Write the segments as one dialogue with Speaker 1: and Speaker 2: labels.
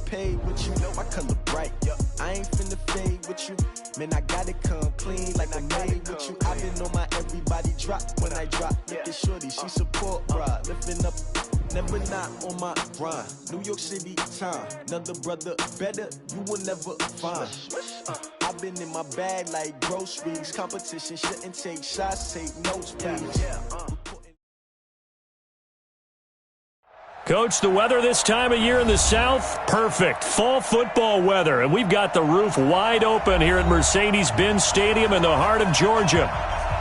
Speaker 1: paid with you, my color bright. I ain't finna fade with you. Man, I gotta come clean like I made with you. I been on my everybody drop when I drop. Look at shorty, she support, bruh. Lifting up, never not on my grind. New York City time, another brother better, you will never find. I've been in my bag like groceries. Competition shouldn't take shots, take notes, please.
Speaker 2: Coach, the weather this time of year in the South, perfect. Fall football weather, and we've got the roof wide open here at Mercedes-Benz Stadium in the heart of Georgia.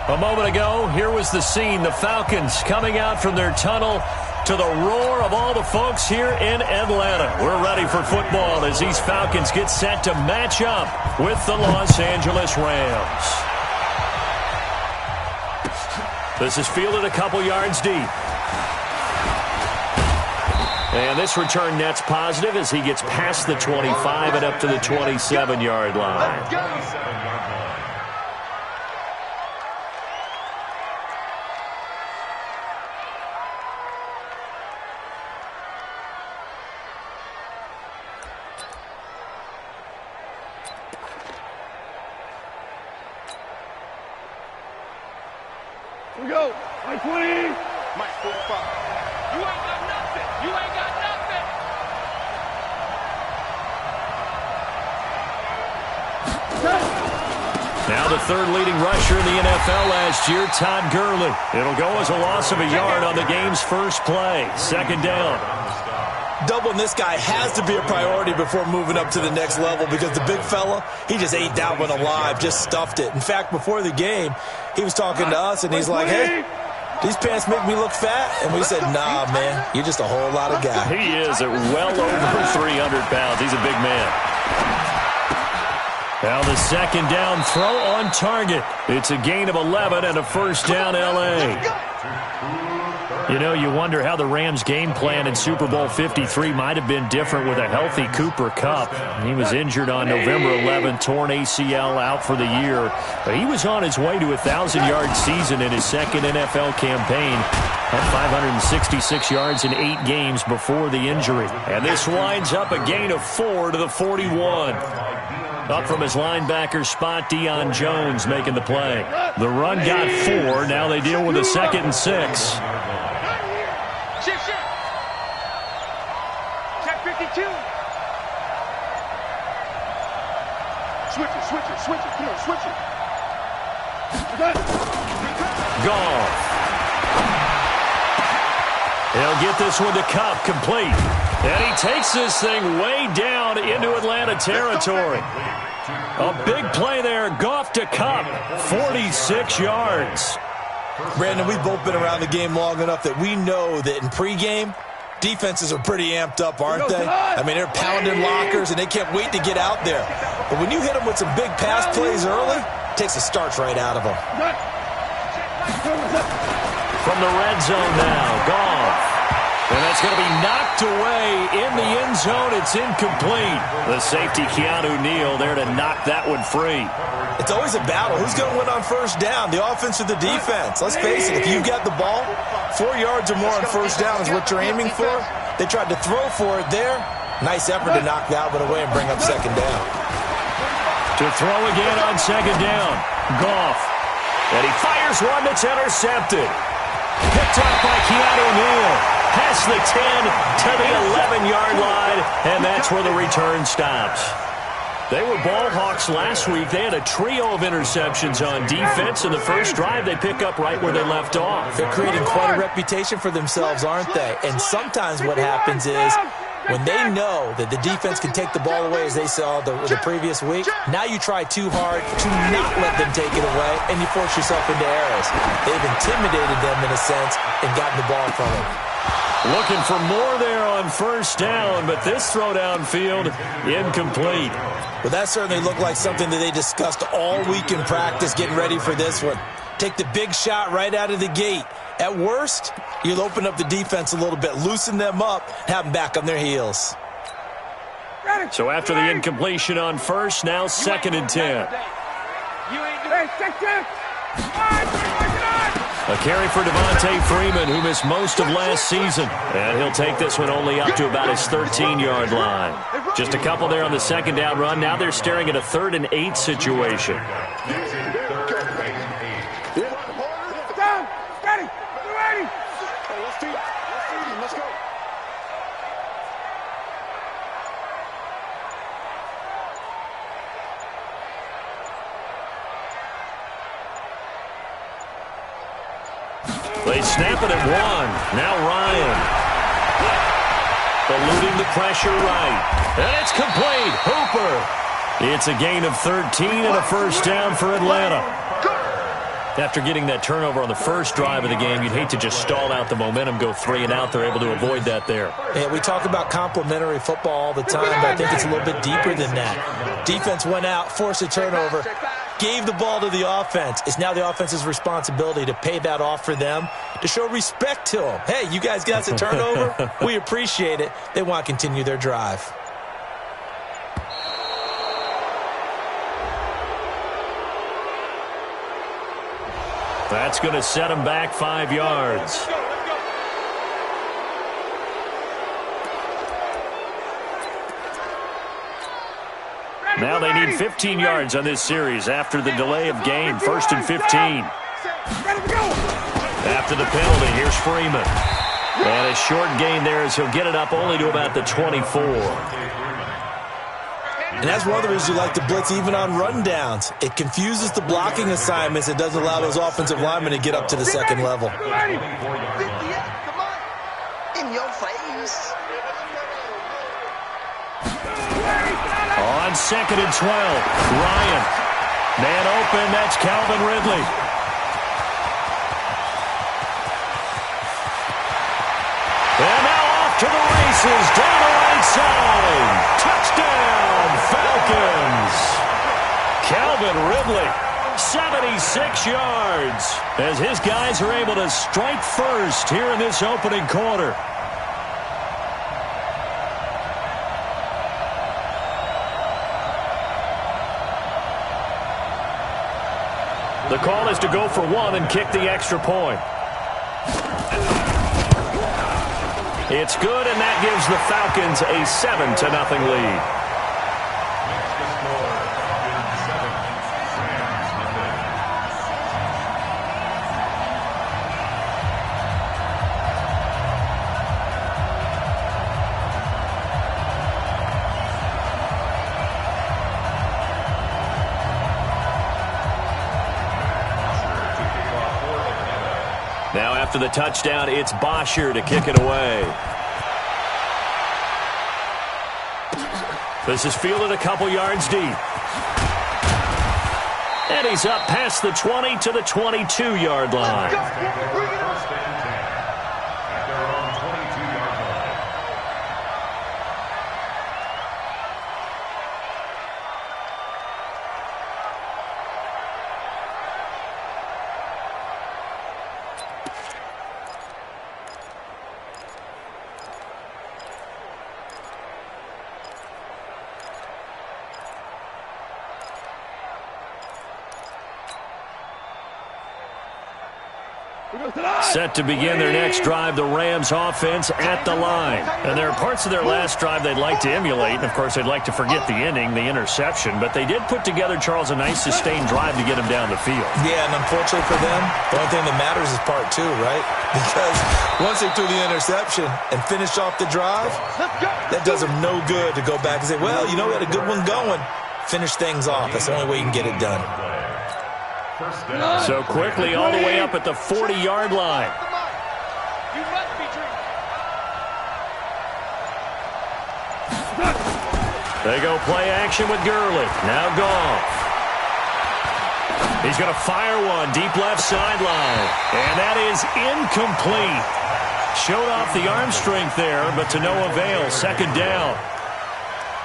Speaker 2: A moment ago, here was the scene. The Falcons coming out from their tunnel to the roar of all the folks here in Atlanta. We're ready for football as these Falcons get set to match up with the Los Angeles Rams. This is fielded a couple yards deep. And this return net's positive as he gets past the 25 and up to the 27-yard line.
Speaker 3: Here we go. Mike 20. Mike 45. You ain't got nothing. You ain't got nothing.
Speaker 2: Now the third leading rusher in the NFL last year, Todd Gurley. It'll go as a loss of a yard on the game's first play. Second down.
Speaker 4: Doubling this guy has to be a priority before moving up to the next level because the big fella, he just ate that one alive, just stuffed it. In fact, before the game, he was talking to us, and he's like, hey, these pants make me look fat? And we said, nah, man, you're just a whole lot of guy.
Speaker 2: He is at well over 300 pounds. He's a big man. Now the second down throw on target. It's a gain of 11 and a first down L.A. You know, you wonder how the Rams' game plan in Super Bowl 53 might have been different with a healthy Cooper Kupp. He was injured on November 11th, torn ACL, out for the year. But he was on his way to a 1,000-yard season in his second NFL campaign. Had 566 yards in 8 games before the injury. And this winds up a gain of 4 to the 41. Up from his linebacker spot, Deion Jones making the play. The run got 4. Now they deal with a 2nd and 6.
Speaker 3: Check 52. Switch it. Come on, switch it.
Speaker 2: Goff. He'll get this one to Kupp, complete. And he takes this thing way down into Atlanta territory. A big play there, Goff to Kupp, 46 yards.
Speaker 4: Brandon, we've both been around the game long enough that we know that in pregame, defenses are pretty amped up, aren't they? I mean, they're pounding lockers, and they can't wait to get out there. But when you hit them with some big pass plays early, it takes the starch right out of them.
Speaker 2: From the red zone now, Goff. And that's going to be knocked away in the end zone. It's incomplete. The safety, Keanu Neal, there to knock that one free.
Speaker 4: It's always a battle. Who's going to win on first down, the offense or the defense? Let's face it, if you've got the ball, 4 yards or more on first down is what you're aiming for. They tried to throw for it there. Nice effort to knock that one away and bring up second down.
Speaker 2: To throw again on second down, Goff. And he fires one that's intercepted. Picked up by Keanu Neal. Past the 10 to the 11-yard line, and that's where the return stops. They were ball hawks last week. They had a trio of interceptions on defense. In the first drive, they pick up right where they left off.
Speaker 4: They're creating quite a reputation for themselves, aren't they? And sometimes what happens is when they know that the defense can take the ball away, as they saw the previous week, now you try too hard to not let them take it away, and you force yourself into errors. They've intimidated them in a sense and gotten the ball from them.
Speaker 2: Looking for more there on first down, but this throw downfield, incomplete.
Speaker 4: Well, that certainly looked like something that they discussed all week in practice, getting ready for this one. Take the big shot right out of the gate. At worst, you'll open up the defense a little bit, loosen them up, have them back on their heels.
Speaker 2: So after the incompletion on first, now 2nd and 10. A carry for Devontae Freeman, who missed most of last season. And he'll take this one only up to about his 13-yard line. Just a couple there on the second down run. Now they're staring at a 3rd and 8 situation. They snap it at 1. Now Ryan. Eluding the pressure right. And it's complete. Hooper. It's a gain of 13 and a first down for Atlanta. After getting that turnover on the first drive of the game, you'd hate to just stall out the momentum, go 3 and out. They're able to avoid that there.
Speaker 4: Yeah, we talk about complementary football all the time, but I think it's a little bit deeper than that. Defense went out, forced a turnover, gave the ball to the offense. It's now the offense's responsibility to pay that off for them, to show respect to them. Hey, you guys got the turnover? We appreciate it. They want to continue their drive.
Speaker 2: That's going to set them back 5 yards. Now they need 15 yards on this series after the delay of game. 1st and 15. After the penalty, here's Freeman. And a short gain there as he'll get it up only to about the 24.
Speaker 4: And that's one of the reasons you like to blitz even on rundowns. It confuses the blocking assignments. It doesn't allow those offensive linemen to get up to the second level.
Speaker 5: In your face.
Speaker 2: On 2nd and 12, Ryan. Man open, that's Calvin Ridley. And now off to the races, down the right side. Touchdown, Falcons. Calvin Ridley, 76 yards, as his guys are able to strike first here in this opening quarter. The call is to go for 1 and kick the extra point. It's good, and that gives the Falcons a 7-0 lead. Now after the touchdown, it's Bosher to kick it away. This is fielded a couple yards deep. And he's up past the 20 to the 22-yard line. Set to begin their next drive, the Rams offense at the line. And there are parts of their last drive they'd like to emulate. And, of course, they'd like to forget the ending, the interception. But they did put together, Charles, a nice sustained drive to get them down the field. Yeah, and unfortunately for them, the only thing that matters is part 2, right? Because once they threw the interception and finished off the drive, that does them no good to go back and say, well, you know, we had a good one going. Finish things off. That's the only way you can get it done. So quickly all the way up at the 40-yard line. They go play action with Gurley. Now Goff. He's going to fire one deep left sideline. And that is incomplete. Showed off the arm strength there, but to no avail. 2nd down.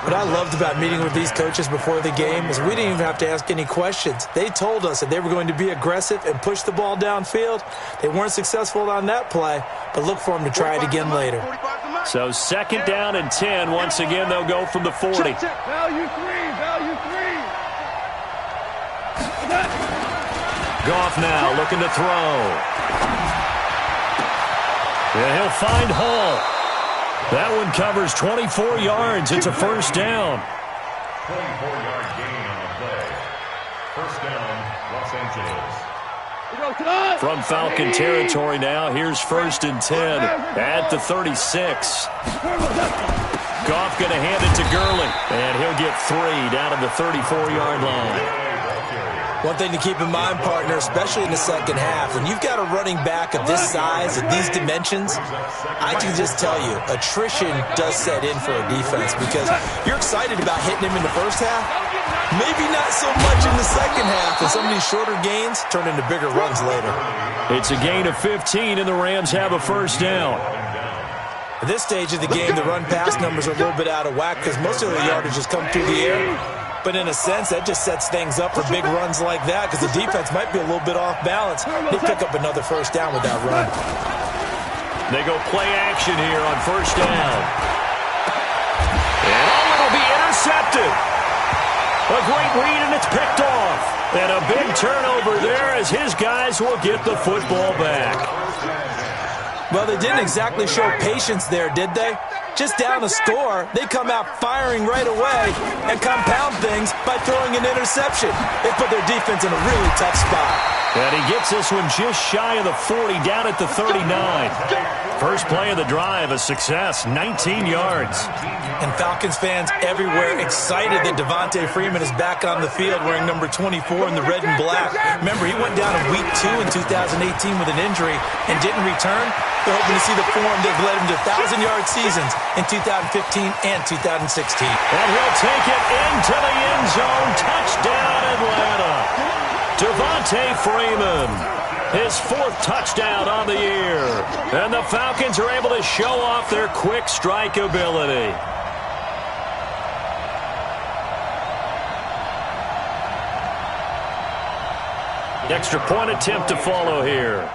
Speaker 2: What I loved about meeting with these coaches before the game is we didn't even have to ask any questions. They told us that they were going to be aggressive and push the ball downfield. They weren't successful on that play, but look for them to try it again later. So 2nd down and 10. Once again, they'll go from the 40. Goff now looking to throw. And he'll find Hall. That one covers 24 yards. It's a first down.
Speaker 6: 24-yard gain on the play. First down, Los Angeles.
Speaker 2: From Falcon territory now, here's 1st and 10 at the 36. Goff going to hand it to Gurley, and he'll get 3 down at the 34-yard line.
Speaker 4: One thing to keep in mind, partner, especially in the second half, when you've got a running back of this size, of these dimensions, I can just tell you, attrition does set in for a defense because you're excited about hitting him in the first half, maybe not so much in the second half, and some of these shorter gains turn into bigger runs later.
Speaker 2: It's a gain of 15, and the Rams have a first down.
Speaker 4: At this stage of the game, the run-pass numbers are a little bit out of whack because most of the yardage has come through the air. But in a sense, that just sets things up for big runs like that because the defense might be a little bit off balance. They pick up another first down with that run.
Speaker 2: They go play action here on first down. And it'll be intercepted. A great read, and it's picked off. And a big turnover there as his guys will get the football back.
Speaker 4: Well, they didn't exactly show patience there, did they? Just down a score, they come out firing right away and compound things by throwing an interception. They put their defense in a really tough spot.
Speaker 2: And he gets this one just shy of the 40, down at the 39. First play of the drive, a success, 19 yards.
Speaker 4: And Falcons fans everywhere excited that Devontae Freeman is back on the field wearing number 24 in the red and black. Remember, he went down in week 2 in 2018 with an injury and didn't return. They're hoping to see the form that led him to 1,000-yard seasons in 2015 and 2016.
Speaker 2: And he'll take it into the end zone. Touchdown, Atlanta. Devontae Freeman, his 4th touchdown on the year. And the Falcons are able to show off their quick strike ability. Extra point attempt to follow here.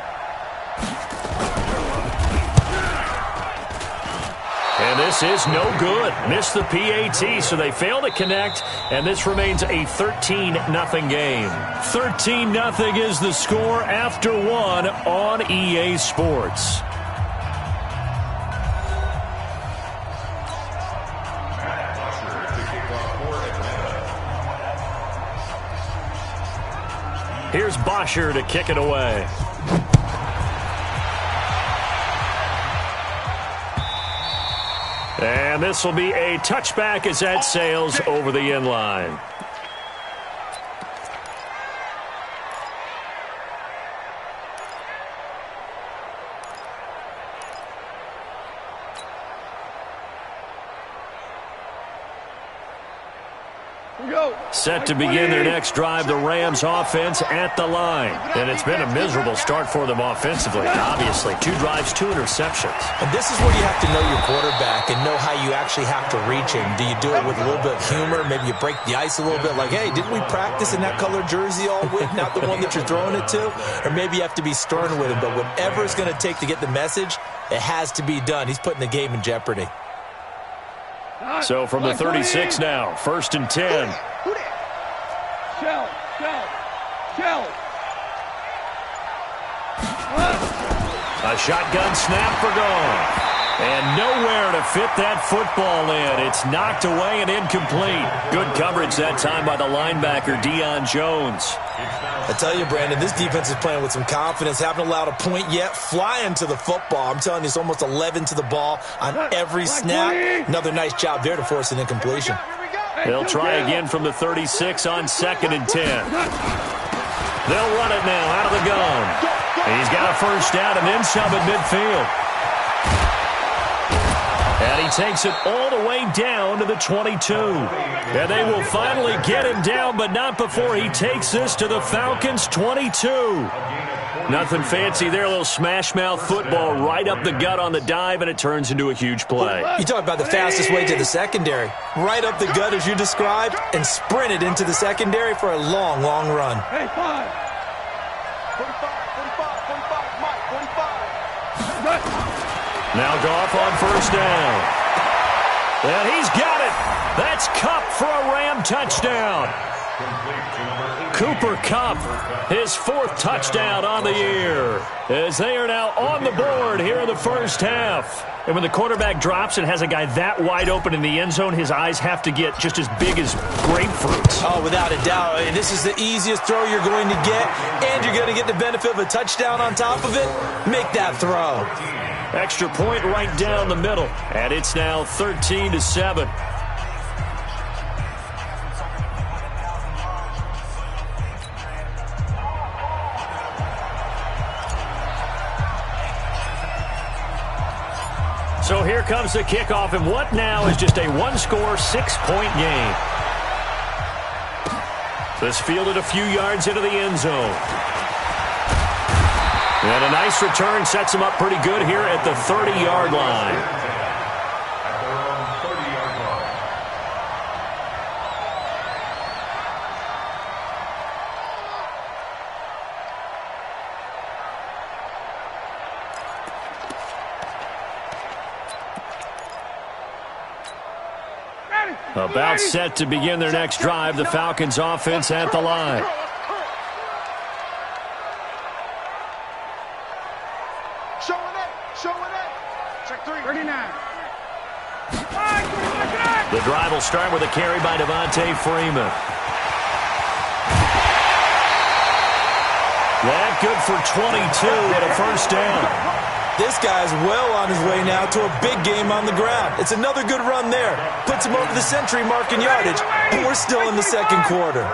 Speaker 2: And this is no good. Missed the PAT, so they fail to connect, and this remains a 13-0 game. 13-0 is the score after 1 on EA Sports. Here's Bosher to kick it away. And this will be a touchback as that sails over the end line. Set to begin their next drive, the Rams offense at the line. And it's been a miserable start for them offensively, obviously. 2 drives, 2 interceptions.
Speaker 4: And this is where you have to know your quarterback and know how you actually have to reach him. Do you do it with a little bit of humor? Maybe you break the ice a little bit like, hey, didn't we practice in that colored jersey all week, not the one that you're throwing it to? Or maybe you have to be stern with him. But whatever it's going to take to get the message, it has to be done. He's putting the game in jeopardy.
Speaker 2: So from the 36 now, 1st and 10.
Speaker 3: Shell.
Speaker 2: A shotgun snap for Goff. And nowhere to fit that football in. It's knocked away and incomplete. Good coverage that time by the linebacker, Deion Jones.
Speaker 4: I tell you, Brandon, this defense is playing with some confidence. Haven't allowed a point yet. Flying to the football. I'm telling you, it's almost 11 to the ball on every snap. Another nice job there to force an incompletion.
Speaker 2: They'll try again from the 36 on 2nd and 10. They'll run it now out of the gun. He's got a first down and then some at midfield. And he takes it all the way down to the 22. And they will finally get him down, but not before he takes this to the Falcons' 22. Nothing fancy there, a little smash-mouth football right up the gut on the dive, and it turns into a huge play.
Speaker 4: You talk about the fastest way to the secondary. Right up the gut, as you described, and sprinted into the secondary for a long, long run.
Speaker 3: Hey, 5. 45,
Speaker 2: Now Goff on first down. And he's got it. That's Kupp for a Ram touchdown. Cooper Kupp, his 4th touchdown on the year, as they are now on the board here in the first half. And when the quarterback drops and has a guy that wide open in the end zone, his eyes have to get just as big as grapefruits.
Speaker 4: Oh, without a doubt. I mean, this is the easiest throw you're going to get, and you're going to get the benefit of a touchdown on top of it. Make that throw.
Speaker 2: Extra point right down the middle, and it's now 13-7. So here comes the kickoff, and what now is just a one-score, 6-point game. This fielded a few yards into the end zone. And a nice return sets him up pretty good here at the 30-yard line. About set to begin their next drive, the Falcons offense at the line.
Speaker 3: Check 39.
Speaker 2: The drive will start with a carry by Devontae Freeman. That good for 22 and a first down.
Speaker 4: This guy's well on his way now to a big game on the ground. It's another good run there. Puts him over the century mark in yardage, and we're still in the second quarter.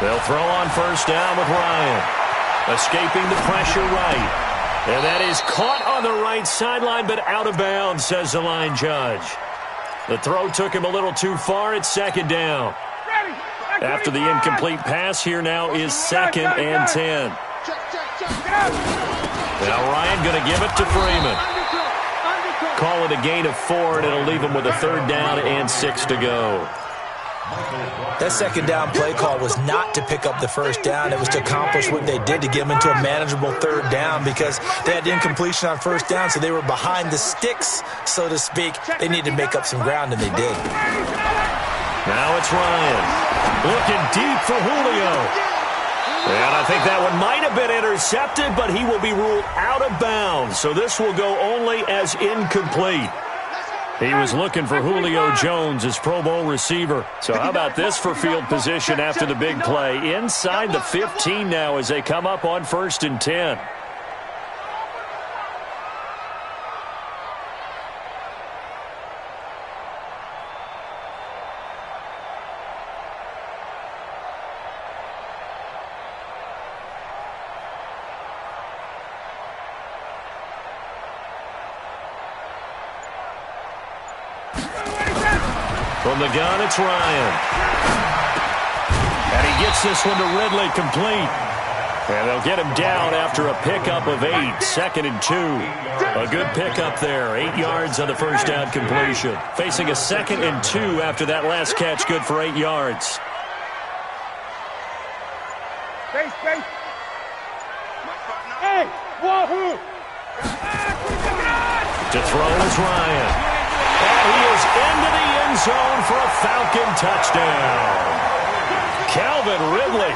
Speaker 2: They'll throw on first down with Ryan. Escaping the pressure right. And that is caught on the right sideline, but out of bounds, says the line judge. The throw took him a little too far. It's second down. After the incomplete pass, here now is 2nd and 10. Now Ryan going to give it to Freeman. Call it a gain of 4, and it'll leave him with a 3rd down and 6 to go.
Speaker 4: That second down play call was not to pick up the first down. It was to accomplish what they did, to get them into a manageable 3rd down, because they had incompletion on first down, so they were behind the sticks, so to speak. They needed to make up some ground, and they did.
Speaker 2: Now it's Ryan. Looking deep for Julio. And I think that one might have been intercepted, but he will be ruled out of bounds. So this will go only as incomplete. He was looking for Julio Jones, his Pro Bowl receiver. So how about this for field position after the big play? Inside the 15 now as they come up on 1st and 10. From the gun, it's Ryan. And he gets this one to Ridley complete. And they'll get him down after a pickup of 8, 2nd and 2. A good pickup there, 8 yards on the first down completion. Facing a 2nd and 2 after that last catch, good for 8 yards.
Speaker 3: Space. Hey, wahoo!
Speaker 2: To throw is Ryan. And he is into the end zone for a Falcon touchdown. Calvin Ridley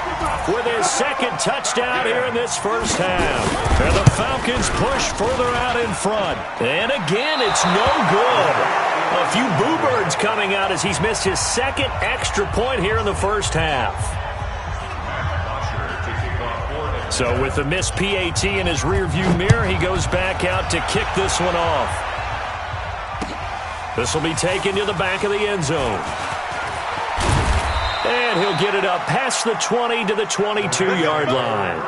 Speaker 2: with his 2nd touchdown here in this first half. And the Falcons push further out in front. And again, it's no good. A few boo birds coming out as he's missed his 2nd extra point here in the first half. So with the missed PAT in his rearview mirror, he goes back out to kick this one off. This will be taken to the back of the end zone. And he'll get it up past the 20 to the 22-yard line.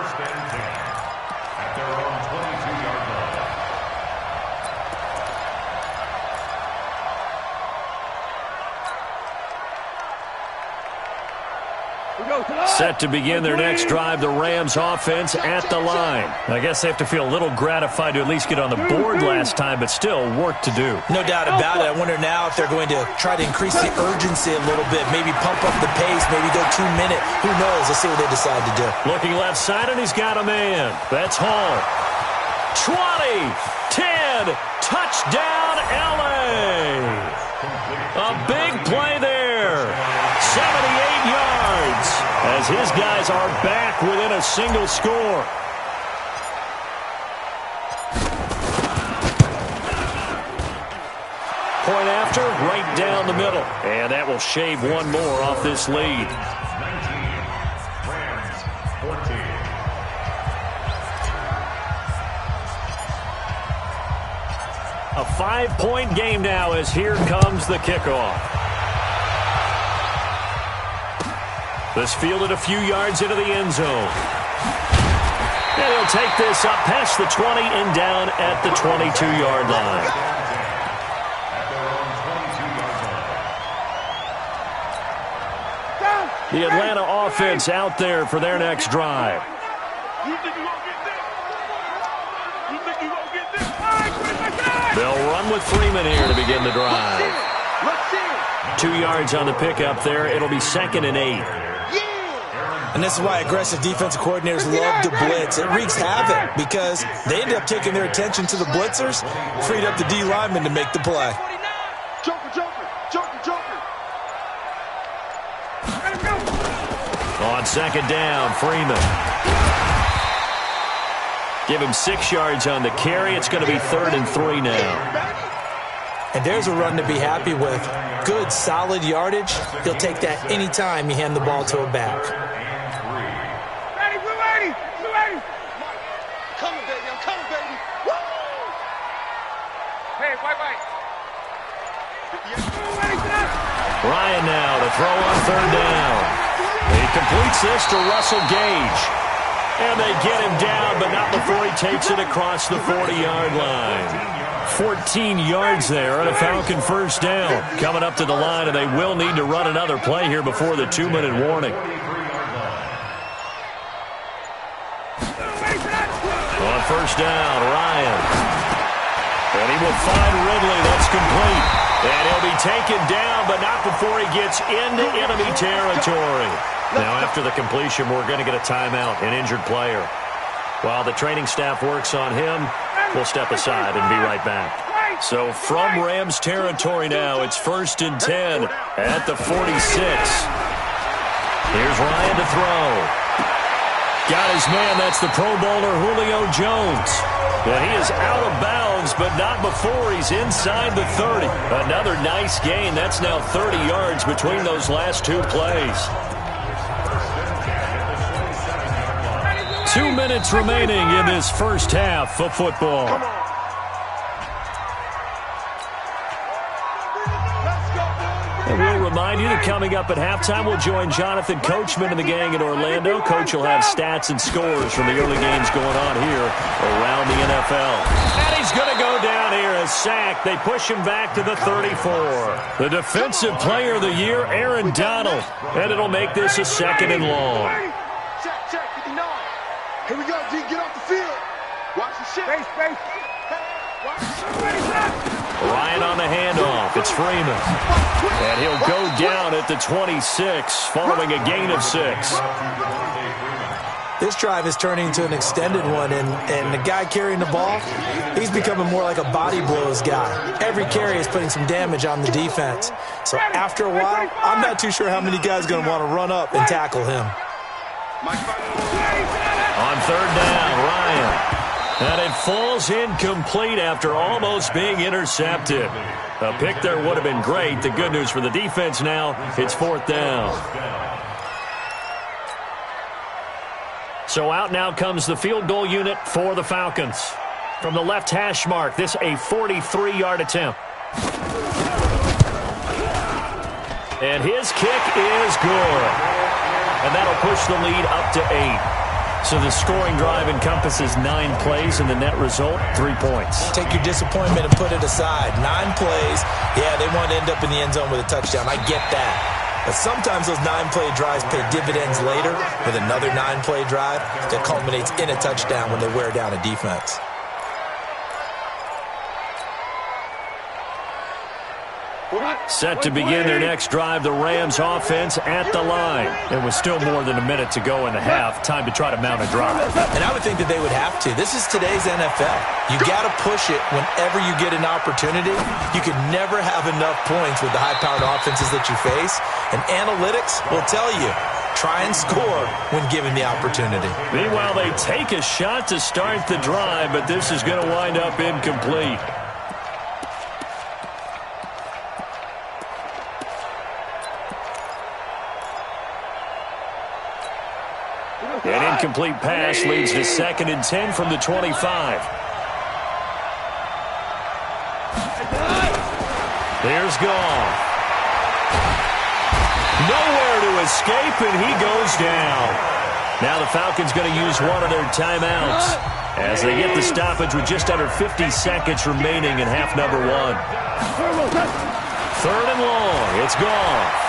Speaker 2: Set to begin their next drive, the Rams offense at the line. I guess they have to feel a little gratified to at least get on the board last time, but still work to do.
Speaker 4: No doubt about it. I wonder now if they're going to try to increase the urgency a little bit, maybe pump up the pace, maybe go 2-minute. Who knows? Let's see what they decide to do.
Speaker 2: Looking left side, and he's got a man. That's Hall. 20, 10, touchdown, L.A. A big play there. 78 yards as his guys are back within a single score. Point after, right down the middle. And that will shave one more off this lead.
Speaker 6: 19, Rams 14.
Speaker 2: A 5-point game now as here comes the kickoff. This fielded a few yards into the end zone. And he'll take this up past the 20 and down at the 22-yard line. The Atlanta offense out there for their next drive. They'll run with Freeman here to begin the drive. 2 yards on the pickup there. It'll be 2nd and 8.
Speaker 4: And this is why aggressive defensive coordinators love to blitz. It wreaks havoc because they end up taking their attention to the blitzers, freed up the D lineman to make the play.
Speaker 2: On 2nd down, Freeman. Give him 6 yards on the carry. It's going to be 3rd and 3 now.
Speaker 4: And there's a run to be happy with. Good, solid yardage. He'll take that any time you hand the ball to a back.
Speaker 3: Ready, blue 80, blue 80.
Speaker 5: Coming, baby, I'm coming, baby. Woo!
Speaker 3: Hey, white.
Speaker 2: Ryan now to throw on 3rd down. He completes this to Russell Gage. And they get him down, but not before he takes it across the 40-yard line. 14 yards there on a Falcon first down. Coming up to the line, and they will need to run another play here before the 2-minute warning. On 1st down, Ryan. And he will find Ridley. That's complete. And he'll be taken down, but not before he gets into enemy territory. Now, after the completion, we're going to get a timeout, an injured player. While the training staff works on him, we'll step aside and be right back. So from Rams territory now, it's 1st and 10 at the 46. Here's Ryan to throw. Got his man, that's the Pro Bowler Julio Jones. And he is out of bounds, but not before he's inside the 30. Another nice gain. That's now 30 yards between those last 2 plays. 2 minutes remaining in this first half of football. And we'll remind you that coming up at halftime, we'll join Jonathan Coachman and the gang in Orlando. Coach will have stats and scores from the early games going on here around the NFL. And he's going to go down here, a sack. They push him back to the 34. The defensive player of the year, Aaron Donald. And it'll make this a 2nd and long.
Speaker 3: Check, 59. Here we go, G, get off the field. Watch the shit. Space.
Speaker 2: Ryan on the handoff. It's Freeman. And he'll go down at the 26 following a gain of 6.
Speaker 4: This drive is turning into an extended one, and the guy carrying the ball, he's becoming more like a body blows guy. Every carry is putting some damage on the defense. So after a while, I'm not too sure how many guys are going to want to run up and tackle him.
Speaker 2: On 3rd down, Ryan. And it falls incomplete after almost being intercepted. A pick there would have been great. The good news for the defense now, it's 4th down. So out now comes the field goal unit for the Falcons. From the left hash mark, this a 43-yard attempt. And his kick is good. And that'll push the lead up to 8. So the scoring drive encompasses 9 plays, and the net result, 3 points.
Speaker 4: Take your disappointment and put it aside. 9 plays. Yeah, they want to end up in the end zone with a touchdown. I get that. But sometimes those 9-play drives pay dividends later with another 9-play drive that culminates in a touchdown when they wear down a defense.
Speaker 2: Set to begin their next drive, the Rams offense at the line. It was still more than a minute to go in the half. Time to try to mount a drive.
Speaker 4: And I would think that they would have to. This is today's NFL. You got to push it whenever you get an opportunity. You can never have enough points with the high-powered offenses that you face. And analytics will tell you, try and score when given the opportunity.
Speaker 2: Meanwhile, they take a shot to start the drive, but this is going to wind up incomplete. An incomplete pass leads to 2nd and 10 from the 25. There's Goff. Nowhere to escape, and he goes down. Now the Falcons going to use one of their timeouts as they get the stoppage with just under 50 seconds remaining in half number 1. 3rd and long. It's Goff.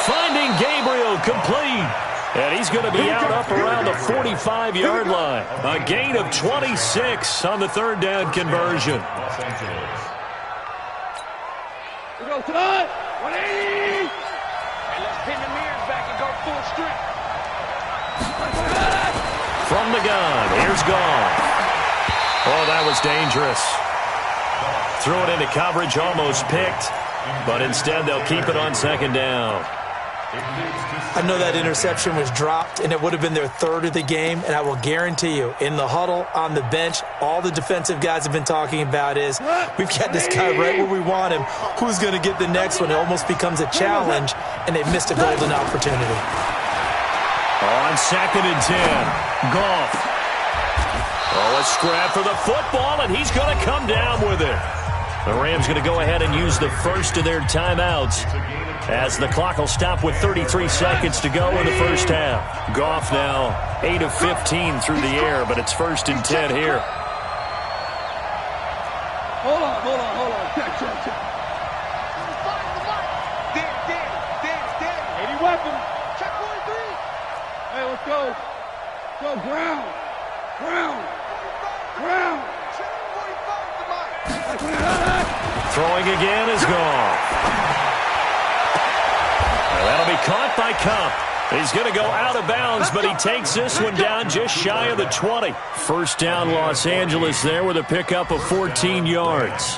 Speaker 2: Finding Gabriel complete. And he's going to be out up around the 45-yard line. A gain of 26 on the 3rd down conversion.
Speaker 3: We go tonight. 180. And let's pin the mirrors back and go full strength.
Speaker 2: From the gun, here's Goff. Oh, that was dangerous. Threw it into coverage, almost picked. But instead, they'll keep it on 2nd down.
Speaker 4: I know that interception was dropped, and it would have been their 3rd of the game, and I will guarantee you, in the huddle, on the bench, all the defensive guys have been talking about is, we've got this guy right where we want him. Who's going to get the next one? It almost becomes a challenge, and they've missed a golden opportunity.
Speaker 2: On 2nd and 10, Goff. Oh, a scrap for the football, and he's going to come down with it. The Rams going to go ahead and use the first of their timeouts as the clock will stop with 33 seconds to go in the first half. Goff now 8 of 15 through the air, but it's 1st and 10 here.
Speaker 3: Hold on. Check. 80 weapons. Check 43. Hey, let's go. Go, ground.
Speaker 2: Throwing again is Goff. That'll be caught by Cup. He's going to go out of bounds, but he takes this one down just shy of the 20. 1st down, Los Angeles there with a pickup of 14 yards.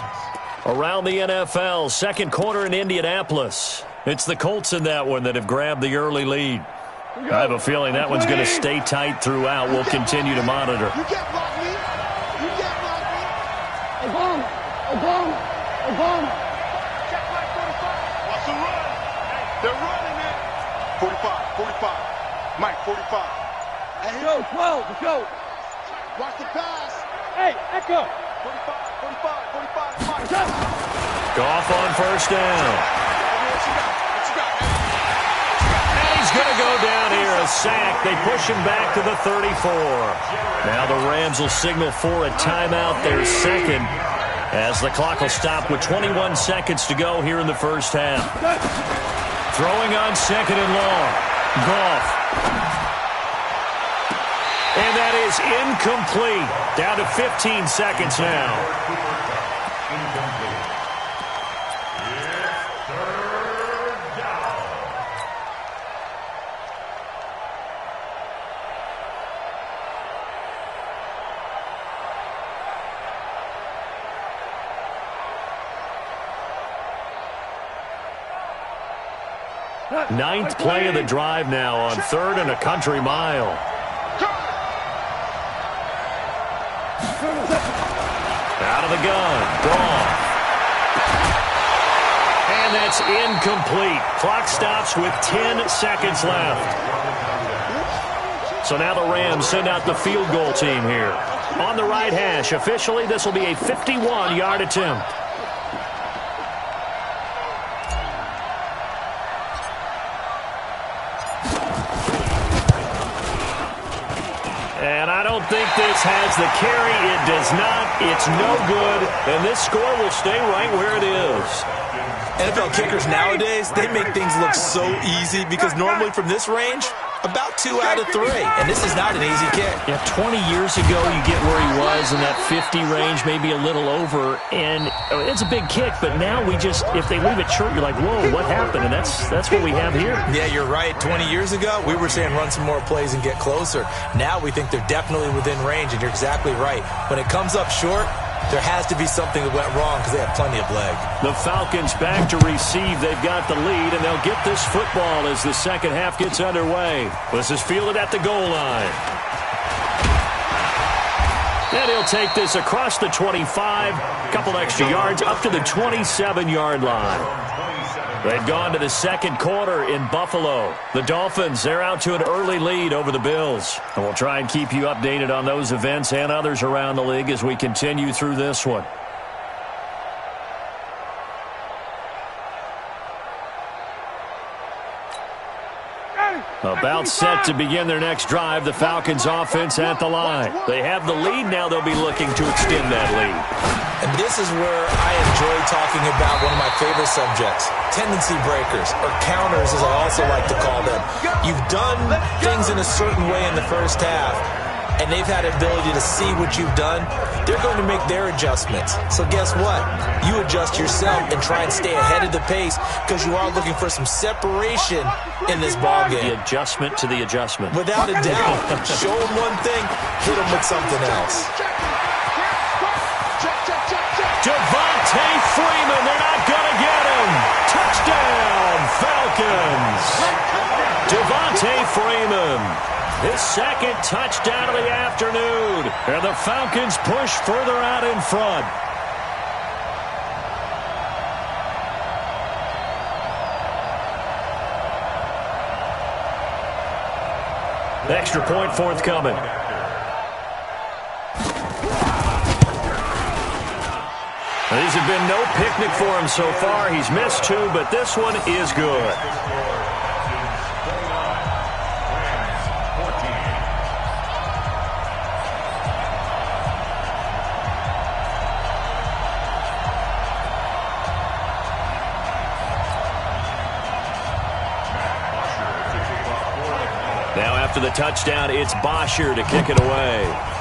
Speaker 2: Around the NFL, 2nd quarter in Indianapolis. It's the Colts in that one that have grabbed the early lead. I have a feeling that one's going to stay tight throughout. We'll continue to monitor.
Speaker 5: You can't block me.
Speaker 3: Obama.
Speaker 5: Check like 45. Watch the run. They're running it. 45. Mike, 45.
Speaker 3: Let's go, 12. Let's go.
Speaker 5: Watch the pass.
Speaker 3: Hey, Echo.
Speaker 5: 45. Mike.
Speaker 2: Goff on 1st down. And he's going to go down here, a sack. They push him back to the 34. Now the Rams will signal for a timeout, their 2nd, as the clock will stop with 21 seconds to go here in the first half. Throwing on 2nd and long. Goff. And that is incomplete. Down to 15 seconds now. Ninth play of the drive now on 3rd and a country mile. Out of the gun. Goff. And that's incomplete. Clock stops with 10 seconds left. So now the Rams send out the field goal team here. On the right hash, officially this will be a 51-yard attempt. And I don't think this has the carry. It does not. It's no good. And this score will stay right where it is.
Speaker 4: NFL kickers nowadays, they make things look so easy because normally from this range, About 2 out of 3, and this is not an easy kick.
Speaker 2: Yeah, 20 years ago, you get where he was in that 50 range, maybe a little over, and it's a big kick, but now if they leave it short, you're like, whoa, what happened? And that's what we have here.
Speaker 4: Yeah, you're right. 20 years ago, we were saying run some more plays and get closer. Now we think they're definitely within range, and you're exactly right. When it comes up short, there has to be something that went wrong because they have plenty of leg.
Speaker 2: The Falcons back to receive. They've got the lead, and they'll get this football as the second half gets underway. This is fielded at the goal line. And he'll take this across the 25, a couple extra yards, up to the 27-yard line. They've gone to the second quarter in Buffalo. The Dolphins, they're out to an early lead over the Bills. And we'll try and keep you updated on those events and others around the league as we continue through this one. About set to begin their next drive, the Falcons offense at the line. They have the lead now. They'll be looking to extend that lead.
Speaker 4: And this is where I enjoy talking about one of my favorite subjects, tendency breakers, or counters as I also like to call them. You've done things in a certain way in the first half, and they've had the ability to see what you've done. They're going to make their adjustments. So guess what? You adjust yourself and try and stay ahead of the pace because you are looking for some separation in this ballgame.
Speaker 2: The adjustment to the adjustment.
Speaker 4: Without a doubt. Show them one thing, hit them with something else.
Speaker 2: Devontae Freeman, they're not going to get him. Touchdown, Falcons. Devontae Freeman. His second touchdown of the afternoon. And the Falcons push further out in front. Extra point forthcoming. These have been no picnic for him so far. He's missed 2, but this one is good. Now after the touchdown, it's Bosher to kick it away.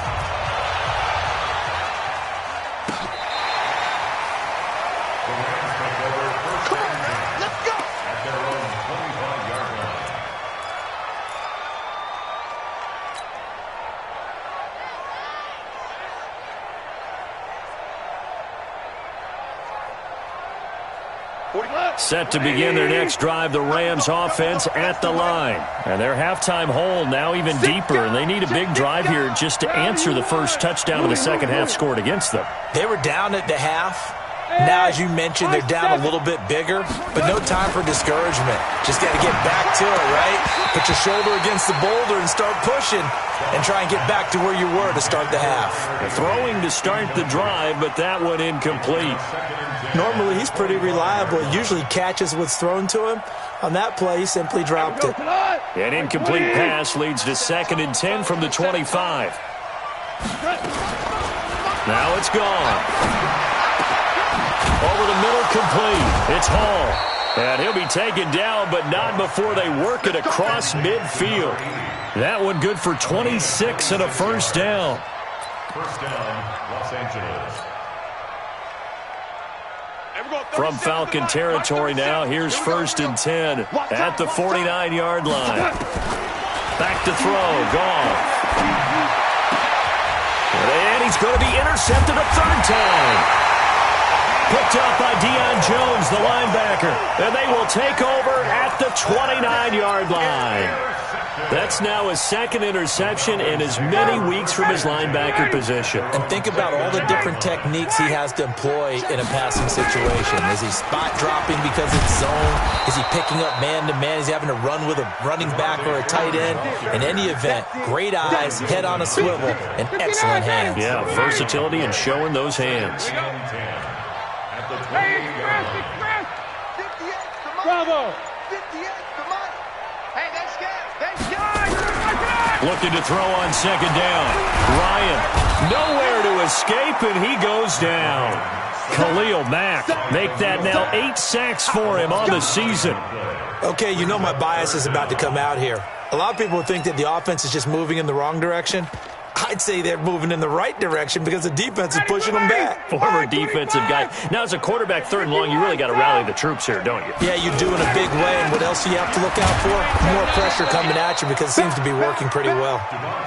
Speaker 2: Set to begin their next drive, the Rams offense at the line. And their halftime hole now even deeper, and they need a big drive here just to answer the first touchdown of the second half scored against them.
Speaker 4: They were down at the half. Now, as you mentioned, they're down a little bit bigger, but no time for discouragement. Just got to get back to it, right? Put your shoulder against the boulder and start pushing and try and get back to where you were to start the half.
Speaker 2: Throwing to start the drive, but that one incomplete.
Speaker 4: Normally, he's pretty reliable. He usually catches what's thrown to him. On that play, he simply dropped it.
Speaker 2: An incomplete pass leads to 2nd and 10 from the 25. Now it's gone. Over the middle, complete. It's Hall. And he'll be taken down, but not before they work it across midfield. That one good for 26 and a first down.
Speaker 6: First down, Los Angeles.
Speaker 2: From Falcon territory now, here's 1st and 10 at the 49-yard line. Back to throw, Goff. And he's going to be intercepted a 3rd time. Picked up by Deion Jones, the linebacker. And they will take over at the 29-yard line. That's now his 2nd interception in as many weeks from his linebacker position.
Speaker 4: And think about all the different techniques he has to employ in a passing situation. Is he spot dropping because it's zone? Is he picking up man-to-man? Is he having to run with a running back or a tight end? In any event, great eyes, head on a swivel, and excellent hands.
Speaker 2: Yeah, versatility and showing those hands.
Speaker 3: Bravo!
Speaker 2: Looking to throw on 2nd down. Ryan, nowhere to escape, and he goes down. Khalil Mack, make that now 8 sacks for him on the season.
Speaker 4: Okay, you know my bias is about to come out here. A lot of people think that the offense is just moving in the wrong direction. I'd say they're moving in the right direction because the defense is pushing them back.
Speaker 2: Former defensive guy. Now, as a quarterback, 3rd and long, you really got to rally the troops here, don't you?
Speaker 4: Yeah, you do in a big way. And what else do you have to look out for? More pressure coming at you because it seems to be working pretty well.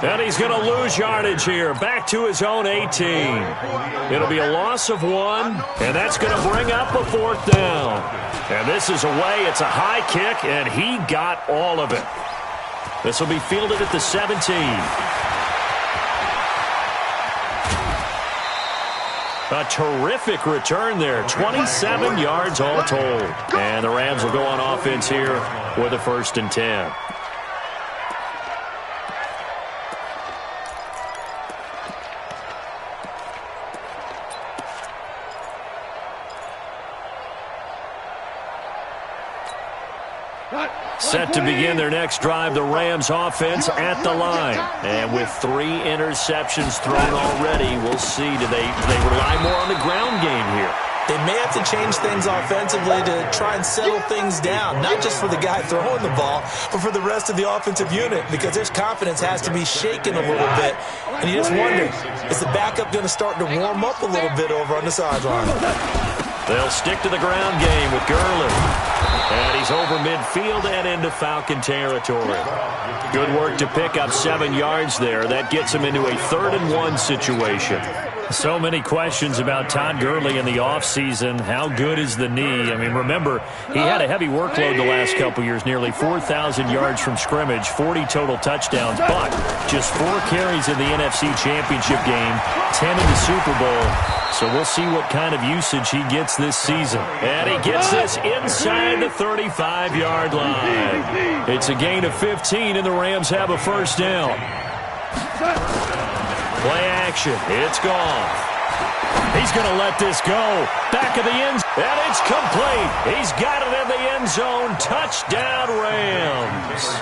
Speaker 2: And he's going to lose yardage here. Back to his own 18. It'll be a loss of 1, and that's going to bring up a 4th down. And this is away. It's a high kick, and he got all of it. This will be fielded at the 17. A terrific return there. 27 yards all told. And the Rams will go on offense here with a 1st and 10. Set to begin their next drive, the Rams offense at the line. And with 3 interceptions thrown already, we'll see. Do they rely more on the ground game here?
Speaker 4: They may have to change things offensively to try and settle things down, not just for the guy throwing the ball, but for the rest of the offensive unit, because their confidence has to be shaken a little bit. And you just wonder, is the backup going to start to warm up a little bit over on the sideline?
Speaker 2: They'll stick to the ground game with Gurley. And he's over midfield and into Falcon territory. Good work to pick up 7 yards there. That gets him into a 3rd and 1 situation. So many questions about Todd Gurley in the offseason. How good is the knee? I mean, remember, he had a heavy workload the last couple years, nearly 4,000 yards from scrimmage, 40 total touchdowns, but just 4 carries in the NFC Championship game, 10 in the Super Bowl. So we'll see what kind of usage he gets this season. And he gets this inside the 35-yard line. It's a gain of 15, and the Rams have a 1st down. Play action. It's gone. He's going to let this go. Back of the end zone. And it's complete. He's got it in the end zone. Touchdown, Rams.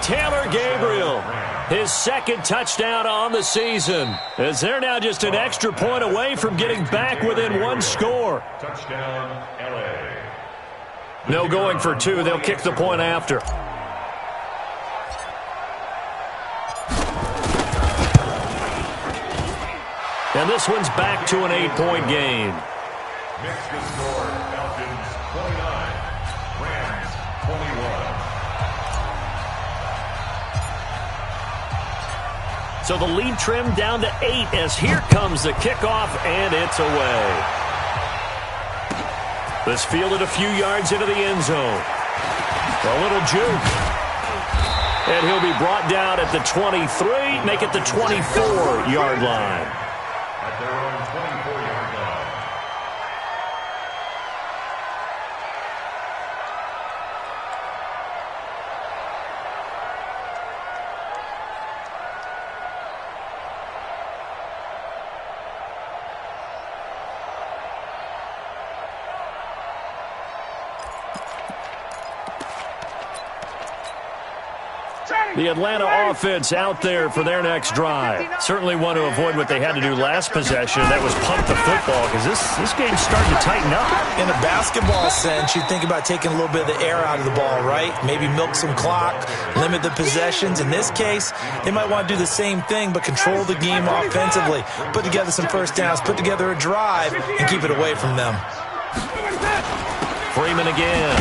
Speaker 2: Taylor Gabriel, his 2nd touchdown on the season, as they're now just an extra point away from getting back within 1 score.
Speaker 6: Touchdown, LA.
Speaker 2: No going for 2. They'll kick the point after. And this one's back to an 8-point game.
Speaker 6: Next to score, Falcons 29, Rams 21.
Speaker 2: So the lead trimmed down to 8 as here comes the kickoff, and it's away. This fielded a few yards into the end zone. A little juke. And he'll be brought down at the 23, make it the 24-yard line.
Speaker 6: At their own 24-yard line.
Speaker 2: The Atlanta offense out there for their next drive. Certainly want to avoid what they had to do last possession. That was punt the football, because this game's starting to tighten up.
Speaker 4: In a basketball sense, you think about taking a little bit of the air out of the ball, right? Maybe milk some clock, limit the possessions. In this case, they might want to do the same thing, but control the game offensively. Put together some 1st downs, put together a drive, and keep it away from them.
Speaker 2: Freeman again.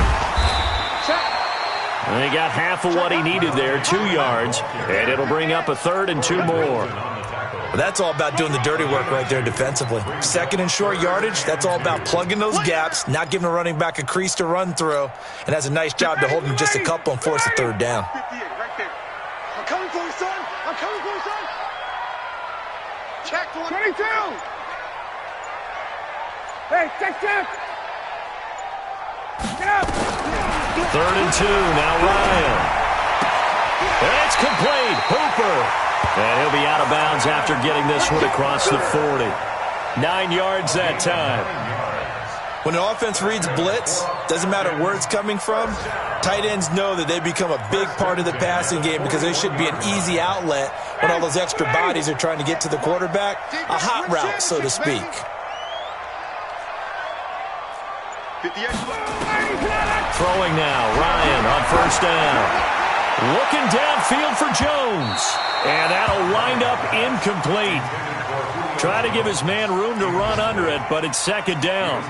Speaker 2: And he got half of what he needed there, 2 yards, and it'll bring up a 3rd and 2 more.
Speaker 4: Well, that's all about doing the dirty work right there defensively. 2nd and short yardage, that's all about plugging those gaps, not giving a running back a crease to run through, and has a nice job to hold him just a couple and force a 3rd down.
Speaker 5: I'm coming for you, son. I'm coming for you, son. Check 22. Hey, check. Get up.
Speaker 2: 3rd and 2, now Ryan. And it's complete. Hooper. And he'll be out of bounds after getting this one across the 40. 9 yards that time.
Speaker 4: When an offense reads blitz, doesn't matter where it's coming from, tight ends know that they become a big part of the passing game because they should be an easy outlet when all those extra bodies are trying to get to the quarterback. A hot route, so to speak.
Speaker 5: 58.
Speaker 2: Throwing now, Ryan on 1st down. Looking downfield for Jones. And that'll wind up incomplete. Try to give his man room to run under it, but it's second down.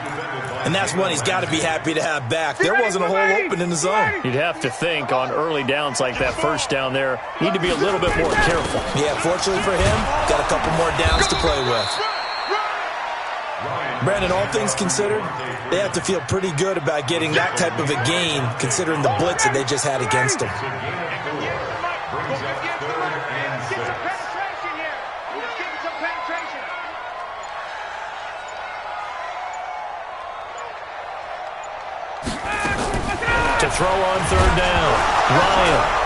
Speaker 4: And that's one he's got to be happy to have back. There wasn't a hole open in the zone.
Speaker 2: You'd have to think on early downs like that first down there, need to be a little bit more careful.
Speaker 4: Yeah, fortunately for him, got a couple more downs to play with. Brandon, all things considered, they have to feel pretty good about getting that type of a gain, considering the blitz that they just had against them.
Speaker 2: To throw on third down.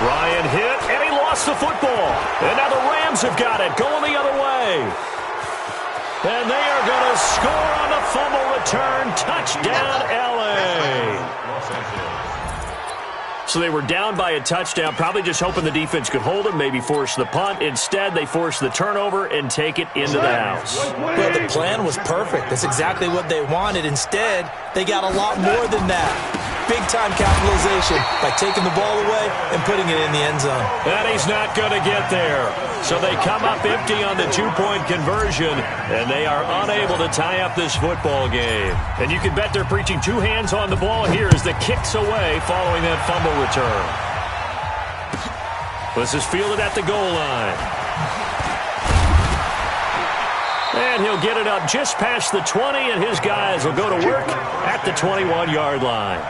Speaker 2: Ryan hit, and he lost the football. And now the Rams have got it, going the other way. And they are going to score on the fumble return. Touchdown, L.A. So they were down by a touchdown, probably just hoping the defense could hold them, maybe force the punt. Instead, they forced the turnover and take it into the house.
Speaker 4: Well, the plan was perfect. That's exactly what they wanted. Instead, they got a lot more than that. Big-time capitalization by taking the ball away and putting it in the end zone.
Speaker 2: And he's not going to get there. So they come up empty on the two-point conversion, and they are unable to tie up this football game. And you can bet they're preaching two hands on the ball here as the kick's away following that fumble return. This is fielded at the goal line. And he'll get it up just past the 20, and his guys will go to work at the 21-yard line.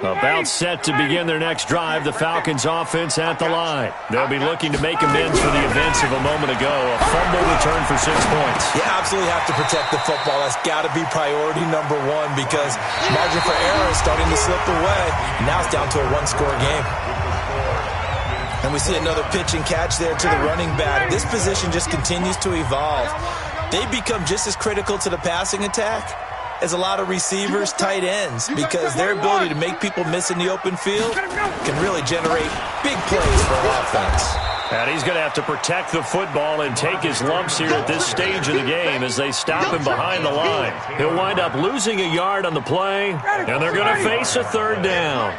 Speaker 2: About set to begin their next drive, the Falcons offense at the line. They'll be looking to make amends for the events of a moment ago. A fumble return for 6 points.
Speaker 4: You absolutely have to protect the football. That's got to be priority number one because margin for error is starting to slip away. Now it's down to a one-score game. And we see another pitch and catch there to the running back. This position just continues to evolve. They become just as critical to the passing attack as a lot of receivers, tight ends, because their ability to make people miss in the open field can really generate big plays for an offense.
Speaker 2: And he's going to have to protect the football and take his lumps here at this stage of the game as they stop him behind the line. He'll wind up losing a yard on the play, and they're going to face a third down.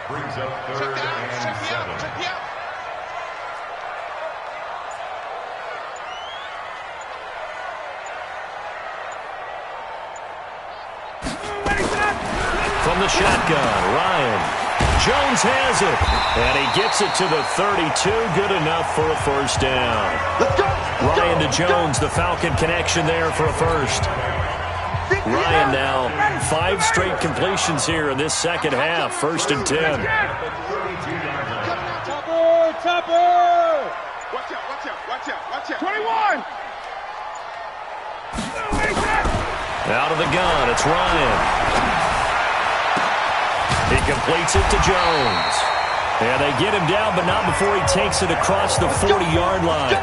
Speaker 2: From the shotgun, Ryan. Jones has it, and he gets it to the 32. Good enough for a first down. Ryan to Jones, the Falcon connection there for a first. Ryan now 5 straight completions here in this second half. 1st and 10.
Speaker 5: Topper! Watch out. 21!
Speaker 2: Out of the gun, it's Ryan. He completes it to Jones. And they get him down, but not before he takes it across the 40-yard line.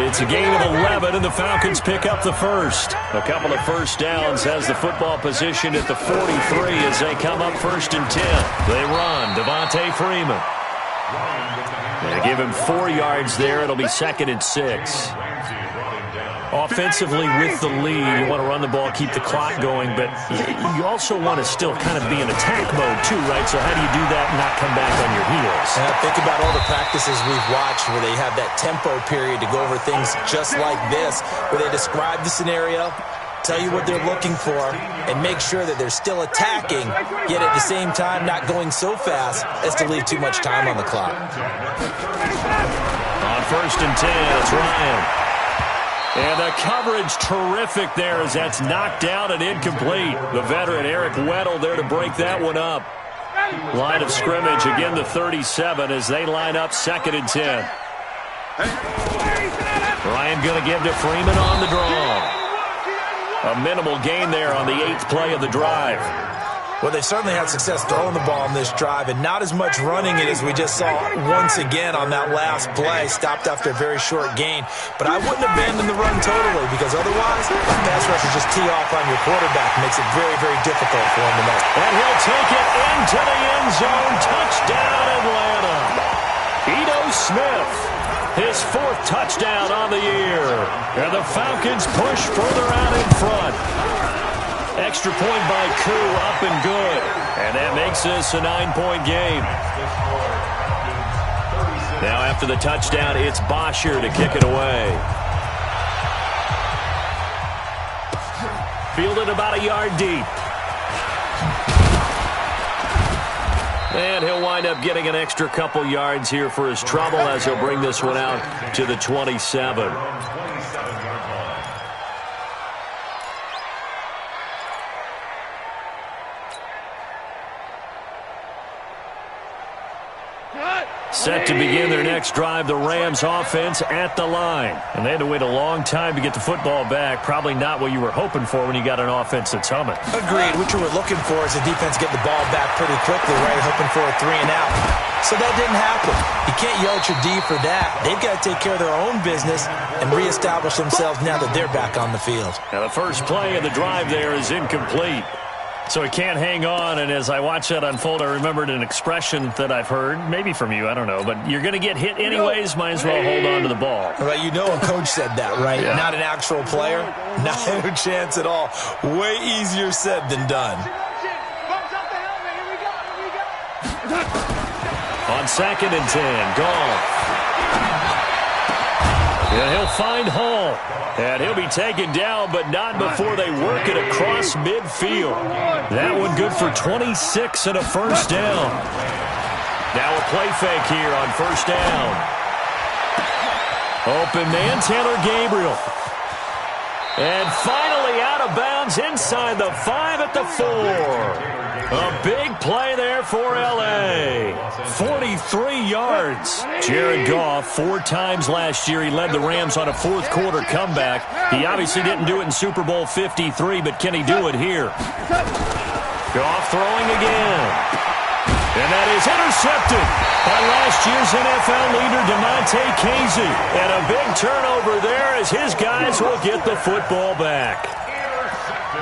Speaker 2: It's a gain of 11, and the Falcons pick up the first. A couple of first downs has the football position at the 43 as they come up 1st and 10. They run. Devontae Freeman. They give him 4 yards there. It'll be 2nd and 6. Offensively with the lead, you want to run the ball, keep the clock going, but you also want to still kind of be in attack mode too, right? So how do you do that and not come back on your heels?
Speaker 4: Think about all the practices we've watched where they have that tempo period to go over things just like this, where they describe the scenario, tell you what they're looking for, and make sure that they're still attacking, yet at the same time not going so fast as to leave too much time on the clock.
Speaker 2: On 1st and 10, it's Ryan. And the coverage terrific there as that's knocked out and incomplete. The veteran Eric Weddle there to break that one up. Line of scrimmage, again the 37 as they line up 2nd and 10. Ryan going to give to Freeman on the draw. A minimal gain there on the 8th play of the drive.
Speaker 4: Well, they certainly had success throwing the ball on this drive, and not as much running it as we just saw once again on that last play, stopped after a very short gain. But I wouldn't abandon the run totally, because otherwise, the pass rush will just tee off on your quarterback. Makes it very, very difficult for him to make.
Speaker 2: And he'll take it into the end zone. Touchdown, Atlanta. Smith, his 4th touchdown on the year. And the Falcons push further out in front. Extra point by Koo, up and good. And that makes this a 9-point game. Now after the touchdown, it's Bosher to kick it away. Fielded about a yard deep. And he'll wind up getting an extra couple yards here for his trouble as he'll bring this one out to the 27. Set to begin their next drive, the Rams offense at the line. And they had to wait a long time to get the football back. Probably not what you were hoping for when you got an offense that's humming.
Speaker 4: Agreed. What you were looking for is the defense get the ball back pretty quickly, right? Hoping for a 3-and-out. So that didn't happen. You can't yell at your D for that. They've got to take care of their own business and reestablish themselves now that they're back on the field.
Speaker 2: Now the first play of the drive there is incomplete. So he can't hang on, and as I watch that unfold, I remembered an expression that I've heard, maybe from you, I don't know, but you're going to get hit anyways, might as well hold on to the ball.
Speaker 4: Well, you know a coach said that, right?
Speaker 2: Yeah.
Speaker 4: Not an actual player. Not a chance at all. Way easier said than done.
Speaker 2: On 2nd and 10, Goff. And he'll find Hall. And he'll be taken down, but not before they work it across midfield. That one good for 26 and a first down. Now a play fake here on first down. Open man, Taylor Gabriel. And finally out of bounds inside the 5 at the 4. A big play there for L.A. 43 yards. Jared Goff, 4 times last year, he led the Rams on a 4th-quarter comeback. He obviously didn't do it in Super Bowl 53, but can he do it here? Goff throwing again. And that is intercepted by last year's NFL leader, DeMonte Casey. And a big turnover there as his guys will get the football back.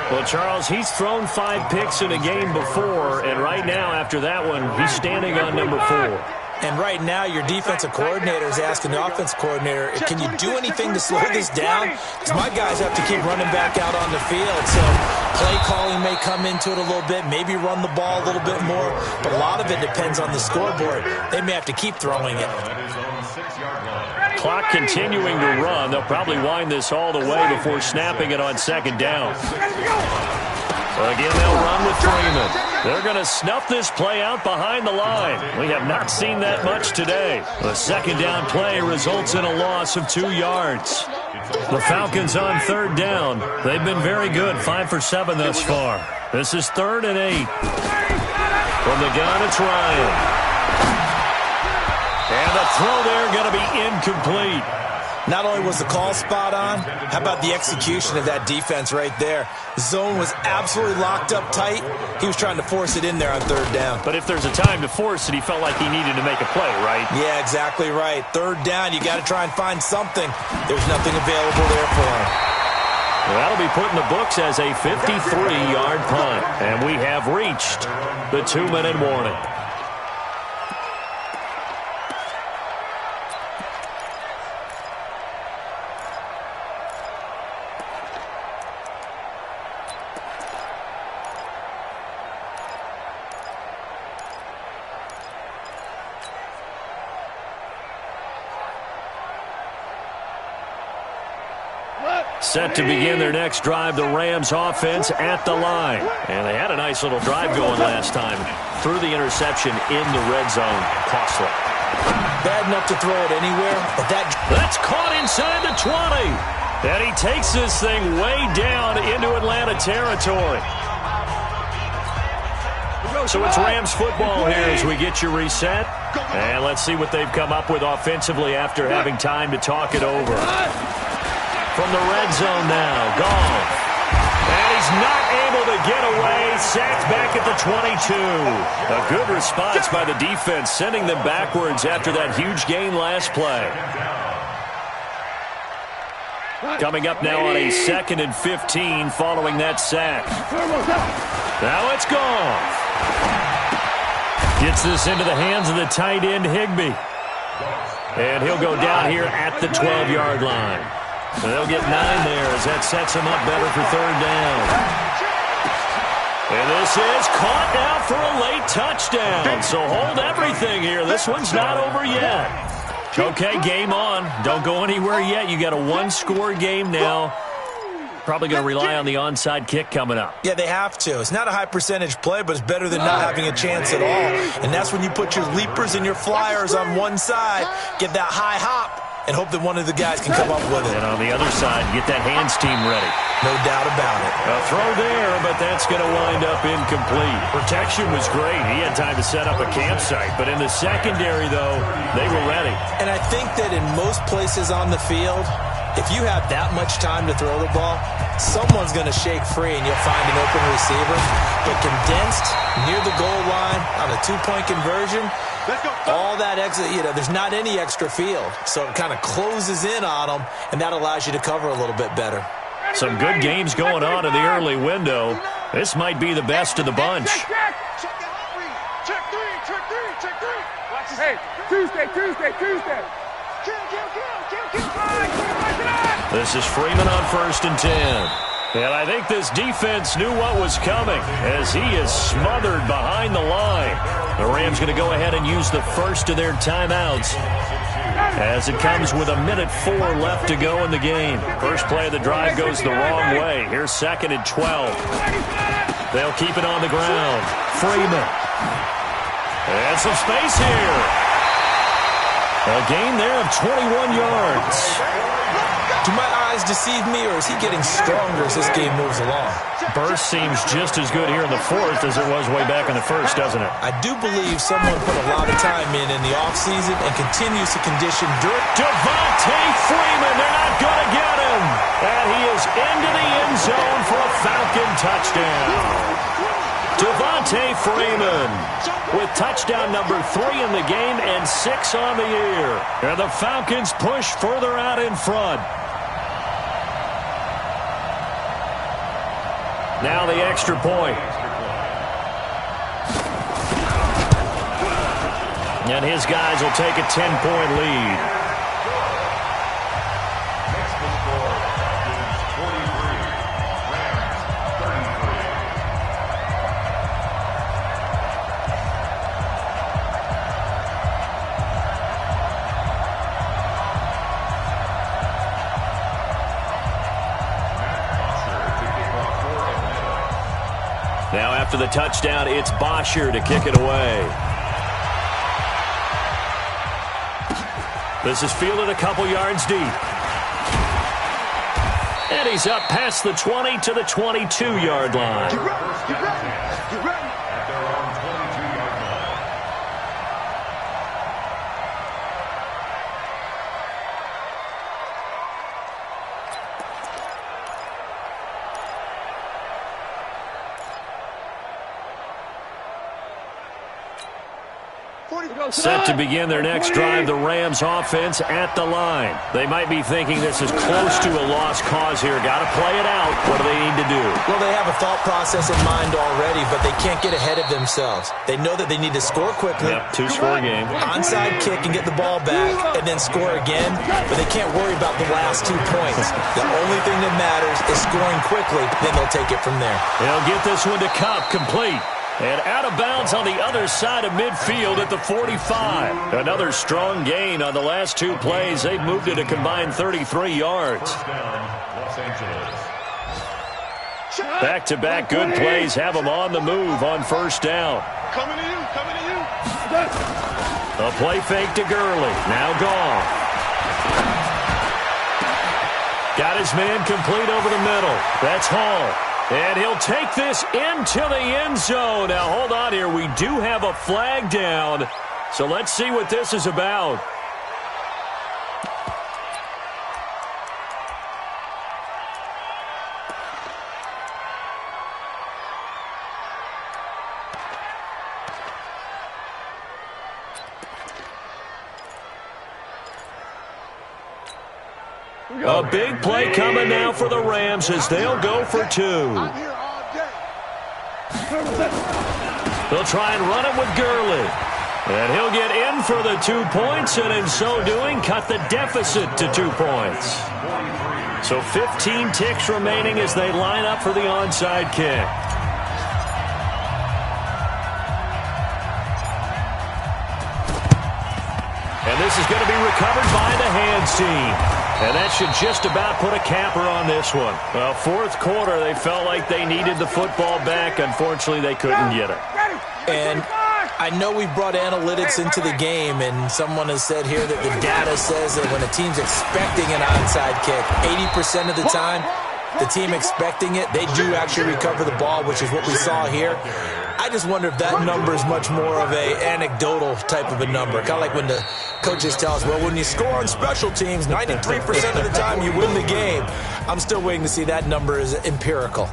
Speaker 2: Well, Charles, he's thrown 5 picks in a game before, and right now, after that one, he's standing on number 4.
Speaker 4: And right now, your defensive coordinator is asking the offensive coordinator, can you do anything to slow this down? Because my guys have to keep running back out on the field. So play calling may come into it a little bit, maybe run the ball a little bit more, but a lot of it depends on the scoreboard. They may have to keep throwing it.
Speaker 2: Clock continuing to run. They'll probably wind this all the way before snapping it on 2nd down. Again, they'll run with Freeman. They're going to snuff this play out behind the line. We have not seen that much today. The 2nd down play results in a loss of 2 yards. The Falcons on 3rd down. They've been very good, 5 for 7 thus far. This is 3rd and 8. From the gun, it's Ryan. And the throw there going to be incomplete.
Speaker 4: Not only was the call spot on, how about the execution of that defense right there? Zone was absolutely locked up tight. He was trying to force it in there on 3rd down.
Speaker 2: But if there's a time to force it, he felt like he needed to make a play, right?
Speaker 4: Yeah, exactly right. 3rd down, you got to try and find something. There's nothing available there for him.
Speaker 2: Well, that'll be put in the books as a 53-yard punt. And we have reached the 2-minute warning. Set to begin their next drive, the Rams offense at the line. And they had a nice little drive going last time. Threw the interception in the red zone. Costly.
Speaker 4: Bad enough to throw it anywhere, but
Speaker 2: that's caught inside the 20. And he takes this thing way down into Atlanta territory. So it's Rams football here as we get you reset. And let's see what they've come up with offensively after having time to talk it over. From the red zone now, Goff. And he's not able to get away. Sacked back at the 22. A good response by the defense, sending them backwards after that huge gain last play. Coming up now on a 2nd and 15 following that sack. Now it's Goff. Gets this into the hands of the tight end, Higbee. And he'll go down here at the 12-yard line. So they'll get 9 there as that sets them up better for third down. And this is caught now for a late touchdown. So hold everything here. This one's not over yet. Okay, game on. Don't go anywhere yet. You got a one-score game now. Probably going to rely on the onside kick coming up.
Speaker 4: Yeah, they have to. It's not a high-percentage play, but it's better than not having a chance at all. And that's when you put your leapers and your flyers on one side, get that high hop, and hope that one of the guys can come up with it.
Speaker 2: And on the other side, get that hands team ready.
Speaker 4: No doubt about it.
Speaker 2: A throw there, but that's going to wind up incomplete. Protection was great. He had time to set up a campsite. But in the secondary, though, they were ready.
Speaker 4: And I think that in most places on the field, if you have that much time to throw the ball, someone's going to shake free and you'll find an open receiver. But condensed, near the goal line, on a two-point conversion, all that extra, there's not any extra field. So it kind of closes in on them, and that allows you to cover a little bit better.
Speaker 2: Some good games going on in the early window. This might be the best of the bunch.
Speaker 3: Check three. Hey, Tuesday.
Speaker 2: This is Freeman on 1st and 10. And I think this defense knew what was coming as he is smothered behind the line. The Rams going to go ahead and use the first of their timeouts as it comes with 1:04 left to go in the game. First play of the drive goes the wrong way. Here's 2nd and 12. They'll keep it on the ground. Freeman. And some space here. A gain there of 21 yards.
Speaker 4: Do my eyes deceive me, or is he getting stronger as this game moves along?
Speaker 2: Burst seems just as good here in the 4th as it was way back in the 1st, doesn't it?
Speaker 4: I do believe someone put a lot of time in the offseason and continues to condition Dirk.
Speaker 2: Devontae Freeman, they're not going to get him. And he is into the end zone for a Falcon touchdown. Devontae Freeman with touchdown number 3 in the game and 6 on the year. And the Falcons push further out in front. Now the extra point. And his guys will take a 10-point lead. Now after the touchdown, it's Bosher to kick it away. This is fielded a couple yards deep. And he's up past the 20 to the 22-yard line.
Speaker 5: Get ready.
Speaker 6: At their own 22-yard line.
Speaker 2: Set to begin their next drive, the Rams offense at the line. They might be thinking this is close to a lost cause here. Got to play it out. What do they need to do?
Speaker 4: Well, they have a thought process in mind already, but they can't get ahead of themselves. They know that they need to score quickly.
Speaker 2: Yep, two-score game.
Speaker 4: Onside kick and get the ball back and then score again, but they can't worry about the last 2 points. The only thing that matters is scoring quickly, then they'll take it from there.
Speaker 2: They'll get this one to Cup, complete. And out of bounds on the other side of midfield at the 45. Another strong gain on the last 2 plays. They've moved it a combined 33 yards.
Speaker 6: First down, Los Angeles.
Speaker 2: Back-to-back good plays have them on the move on first down.
Speaker 5: Coming to you.
Speaker 2: A play fake to Gurley. Now gone. Got his man complete over the middle. That's Hall. And he'll take this into the end zone. Now, hold on here. We do have a flag down. So let's see what this is about. A big play coming now for the Rams as they'll go for 2.
Speaker 5: I'm here all day.
Speaker 2: They'll try and run it with Gurley. And he'll get in for the 2 points, and in so doing, cut the deficit to 2 points. So 15 ticks remaining as they line up for the onside kick. And this is going to be recovered by the hands team. And that should just about put a capper on this one. Well, fourth quarter, they felt like they needed the football back. Unfortunately, they couldn't get it.
Speaker 4: And I know we brought analytics into the game, and someone has said here that the data says that when a team's expecting an onside kick, 80% of the time, the team expecting it, they do actually recover the ball, which is what we saw here. I just wonder if that number is much more of a anecdotal type of a number. Kind of like when the coaches tell us, well, when you score on special teams, 93% of the time you win the game. I'm still waiting to see that number is empirical.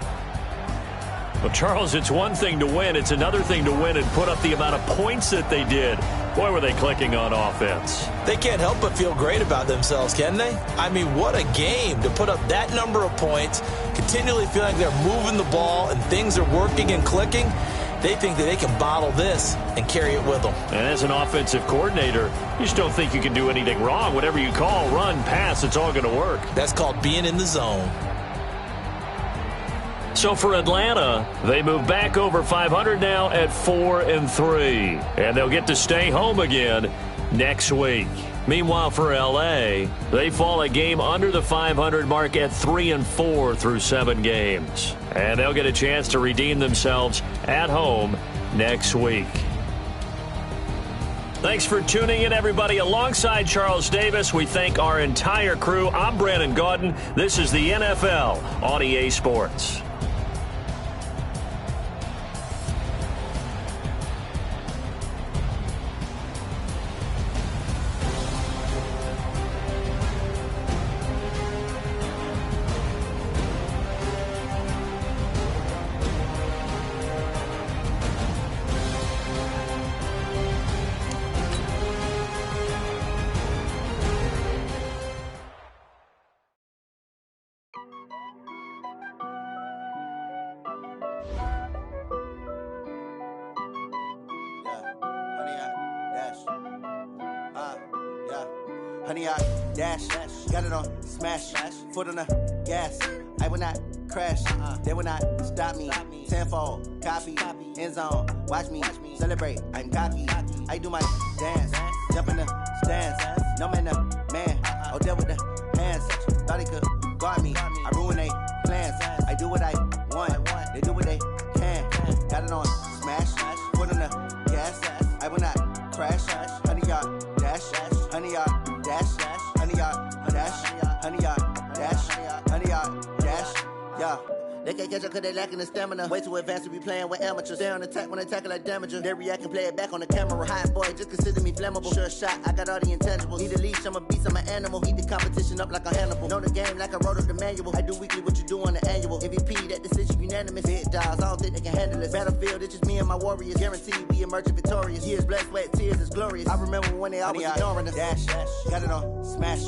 Speaker 2: Well, Charles, it's one thing to win. It's another thing to win and put up the amount of points that they did. Boy, were they clicking on offense.
Speaker 4: They can't help but feel great about themselves, can they? I mean, what a game to put up that number of points, continually feeling like they're moving the ball and things are working and clicking. They think that they can bottle this and carry it with them.
Speaker 2: And as an offensive coordinator, you just don't think you can do anything wrong. Whatever you call, run, pass, it's all going to work.
Speaker 4: That's called being in the zone.
Speaker 2: So for Atlanta, they move back over 500 now at 4-3. And they'll get to stay home again next week. Meanwhile, for L.A., they fall a game under the 500 mark at 3-4 through 7 games. And they'll get a chance to redeem themselves at home next week. Thanks for tuning in, everybody. Alongside Charles Davis, we thank our entire crew. I'm Brandon Gaudin. This is the NFL on EA Sports.
Speaker 7: Honey, I dash, got it on smash, foot on the gas. I will not crash, they will not stop me. Tenfold, copy, end zone, watch me celebrate. I'm cocky, I do my dance, jump in the stands. No man, man, oh, there with the hands. Thought he could guard me, I ruin they plans. I do what I want, they do what they can. Got it on smash, foot on the gas. I will not crash, honey, y'all dash, honey, y'all. Dash, honey, y'all, dash, honey, y'all, dash, honey, y'all, dash, yeah. They can't catch up cause they lacking the stamina. Way too advanced to be playing with amateurs. Stay on attack when attack like damager. They react and play it back on the camera. Hot boy, just consider me flammable. Sure shot, I got all the intangibles. Need a leash, I'm a beast, I'm an animal. Eat the competition up like a Hannibal. Know the game like I wrote up the manual. I do weekly what you do on the annual. MVP, that decision unanimous. Big dogs, I don't think they can handle this. Battlefield, it's just me and my warriors. Guaranteed we emerging victorious. Years, blood, sweat, tears, it's glorious. I remember when they always ignoring us. Dash, got it on smash,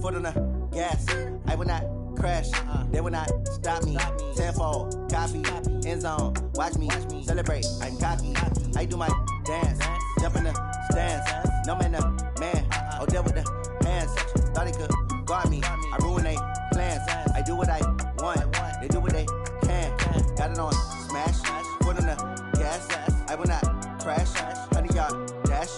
Speaker 7: foot on the gas. I will not crash, they will not stop me. Tenfold, copy, end zone, watch me celebrate. I'm cocky, I do my dance, jump in the stands. No man, man, oh, there with the hands. Thought he could guard me, I ruin they plans. I do what I want, they do what they can. Got it on smash, foot on the gas. I will not crash, honey, y'all dash,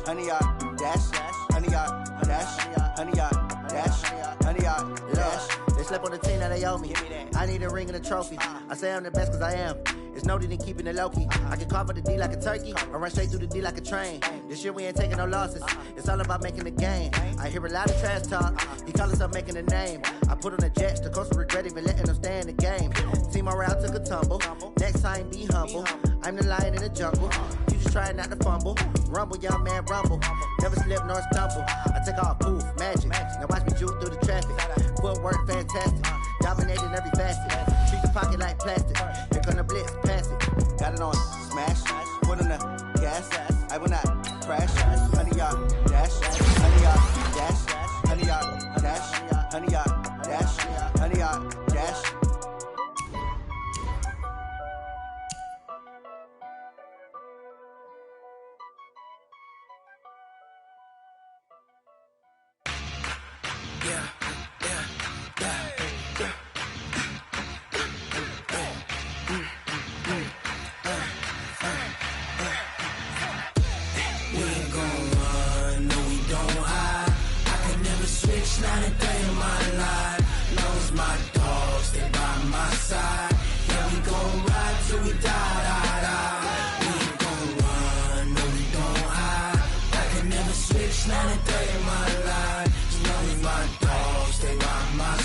Speaker 7: honey, y'all dash, honey, y'all dash, honey, y'all dash, honey, y'all dash. They slept on the team that they owe me. I need a ring and a trophy. I say I'm the best cause I am. It's noted in keeping it low-key. I can carve up the D like a turkey or run straight through the D like a train. This year we ain't taking no losses. It's all about making the game. I hear a lot of trash talk. He call himself making a name. I put on the Jets. The coach will regret even letting them stay in the game. Team morale took a tumble. Next time be humble. I'm the lion in the jungle. You just try not to fumble. Rumble, young man, rumble. Never slip nor stumble. I take off, poof, magic. Now watch me juke through the traffic. Footwork fantastic. Dominating every facet. Treat the pocket like plastic. Here come the blitz, pass it. Got it on smash. Foot on the gas. I will not crash. Honey, y'all dash. Honey, y'all dash. Honey, y'all dash. Honey, y'all dash. Honey, y'all dash.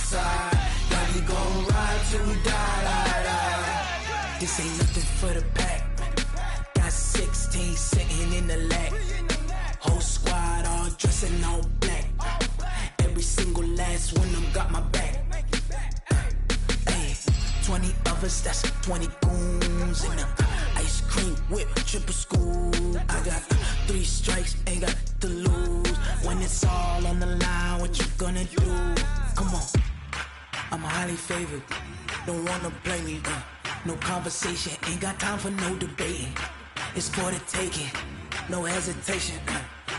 Speaker 8: side. Yeah, we gon' ride till we die. This ain't nothing for the pack. Got 16 sitting in the lap. Whole squad all dressing all black. Every single last one of them got my back. 20 of us, that's 20 goons in the ice cream whip, triple school. I got 3 strikes, ain't got to lose. When it's all on the line, what you gonna do? Come on, I'm highly favored. Don't wanna play me, no conversation, ain't got time for no debating. It's for the taking, no hesitation.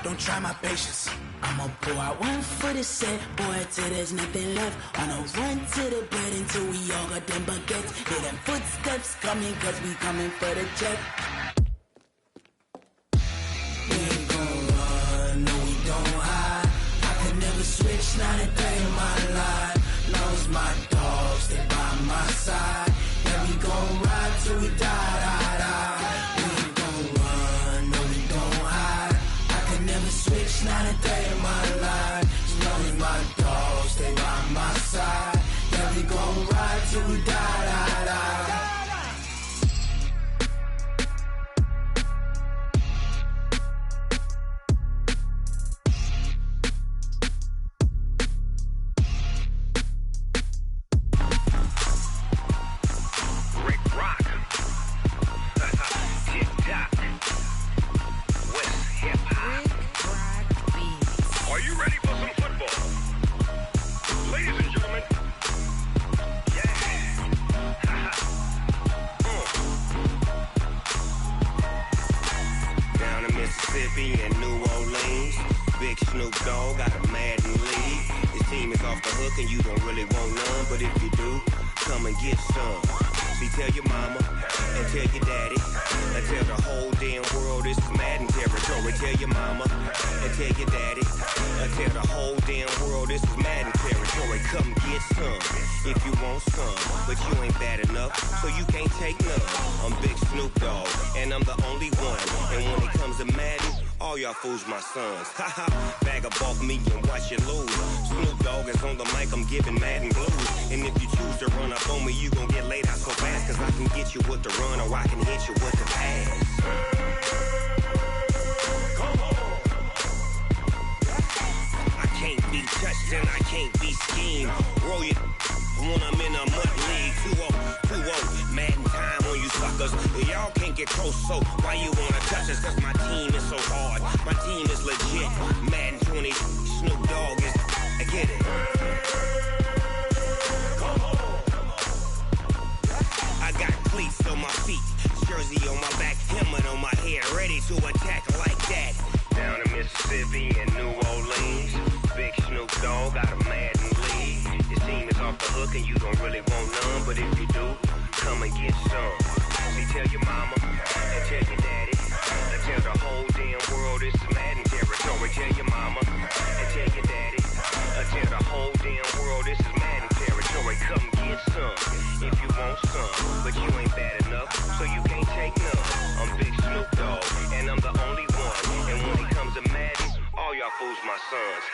Speaker 8: Don't try my patience. I'ma pull out one for the set, boy, till there's nothing left. On a run to the bed until we all got them baguettes. Hear them footsteps coming, cause we coming for the jet. We ain't gon' run, no we don't hide. I could never switch, not a day in my life. Long as my dogs, they by my side. Yeah, we gon' ride till we die. We ain't gon' run, no we don't hide. I could never switch, not a day in my life. As long as my dogs, they by my side. Yeah, we gon' ride till we die.
Speaker 9: Fools my sons. Haha, bag up off me and watch you lose. Snoop Dogg is on the mic, I'm giving Madden blues. And if you choose to run up on me, you gon' get laid out so fast. Cause I can get you with the run or I can hit you with the pass. Come on. I can't be touched and I can't be schemed. Roll you when I'm in a mud league. 2-0, Madden time on you suckers. Y'all can't get close, so why you wanna touch us? Cause my team is so hard. My team is legit. Madden 20, Snoop Dogg is. I get it. Come on. I got cleats on my feet, jersey on my back, helmet on my head, ready to attack like that. Down in Mississippi and New Orleans, big Snoop Dogg got a Madden league. His team is off the hook and you don't really want none, but if you do, come and get some. See, tell your mama and tell your daddy, and tell the whole damn world this is Madden territory. Tell your mama and tell your daddy, and tell the whole damn world this is Madden territory. Come get some if you want some, but you ain't bad enough, so you can't take none. I'm Big Snoop Dogg, and I'm the only one. And when it comes to Madden, all y'all fools my sons.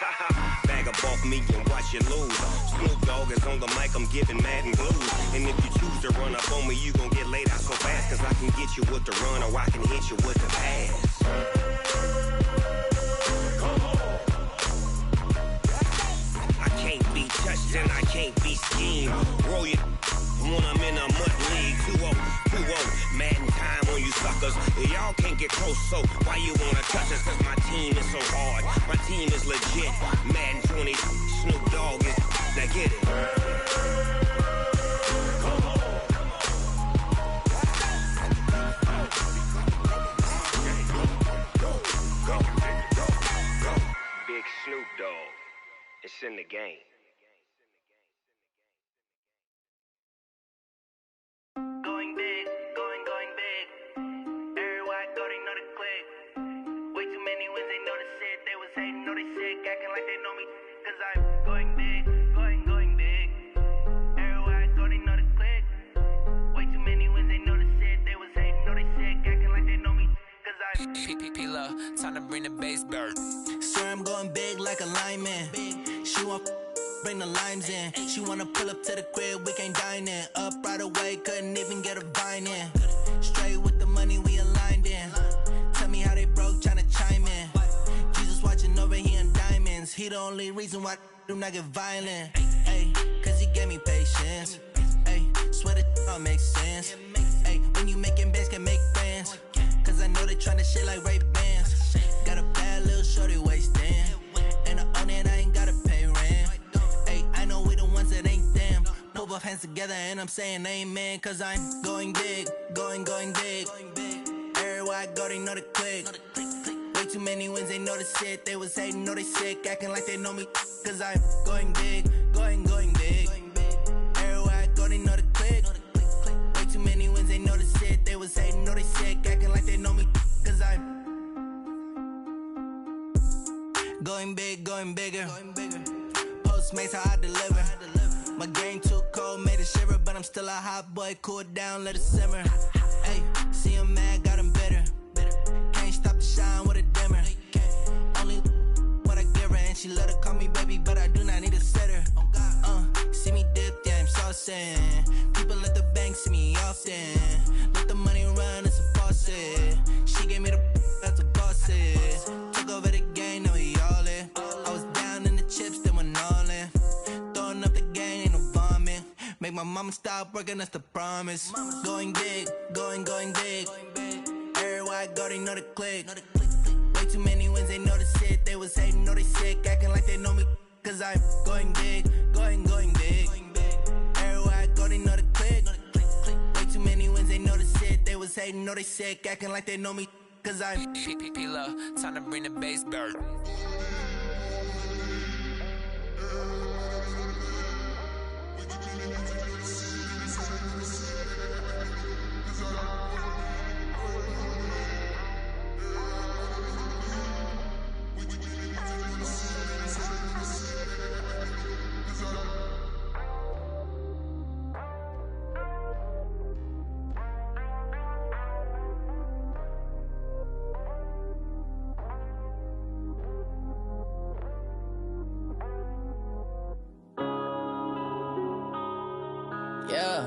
Speaker 9: Bag up off me and watch you lose. Snoop Dogg is on the mic, I'm giving Madden blues. And if you choose to run up on me, you gon' get laid out so fast. Cause I can get you with the run or I can hit you with the pass. Come on. I can't be touched and I can't be schemed. Roll you when I'm in a mud league. 2-0, Madden time on you suckers. Y'all can't get close, so why you wanna touch us? Cause my team is so hard. My team is legit. Madden 20, Snoop Dogg is. Now get it. Come on. Go. Big Snoop Dogg. It's in the game.
Speaker 10: Going big, going big. Everywhere I go, they know the click. Way too many wins, they know the shit. They was hating, know they sick, acting like they know me. Cause I'm going big, going big. Everywhere I go, they know the click. Way too many wins, they know the shit. They was hating, know they sick, acting like they know me. Cause I'm
Speaker 8: P-P-P-Love, time to bring the bass bird. Swear I'm going big like a lineman. Shoe up bring the limes in. She wanna pull up to the crib, we can't dine in. Up right away, couldn't even get a vine in. Straight with the money, we aligned in. Tell me how they broke, tryna chime in. Jesus watching over, he in diamonds. He the only reason why I do not get violent. Ay, cause he gave me patience. Ay, swear that all makes sense. Ay, when you making bands, can make friends. Cause I know they tryna shit like Ray-Bans. Got a bad little shorty wasting. And I own it, I ain't gotta pay rent. Ay, I know we the ones that ain't them. Pull both hands together and I'm saying amen. Cause I'm going big, going big. Everywhere I go, they know the click. Way too many wins, they know the shit. They was hating, know they sick, acting like they know me. Cause I'm going big, going big. Everywhere I go, they know the click. Way too many wins, they know the shit. They was hating, know they sick, acting like they know me. Cause I'm going big, going bigger. Postmates, how I deliver. My game too cold, made it shiver. But I'm still a hot boy, cool it down, let it simmer. Hey, see him mad, got him bitter. Can't stop the shine with a dimmer. Only what I give her, and she let her call me baby, but I do not need a sitter. See me dip, yeah, I'm saucing. People at the bank see me often. Let the money run, it's a faucet. She gave me the that's a boss is. Took over the game, now we all in. I was down in the chips, then went all in. Throwing up the game, ain't no vomit. Make my mama stop working, that's the promise. Going big, going big. Everywhere I go, they know the click. Way too many wins, they know the shit. They was hating, know they sick, acting like they know me. Cause I'm going big, going big. Everywhere I go, they know the click. Way too many wins, they know the shit. They was hating, know they sick, acting like they know me. Cause I'm
Speaker 11: P-P-P-Love, time to bring the bass back.
Speaker 8: yeah.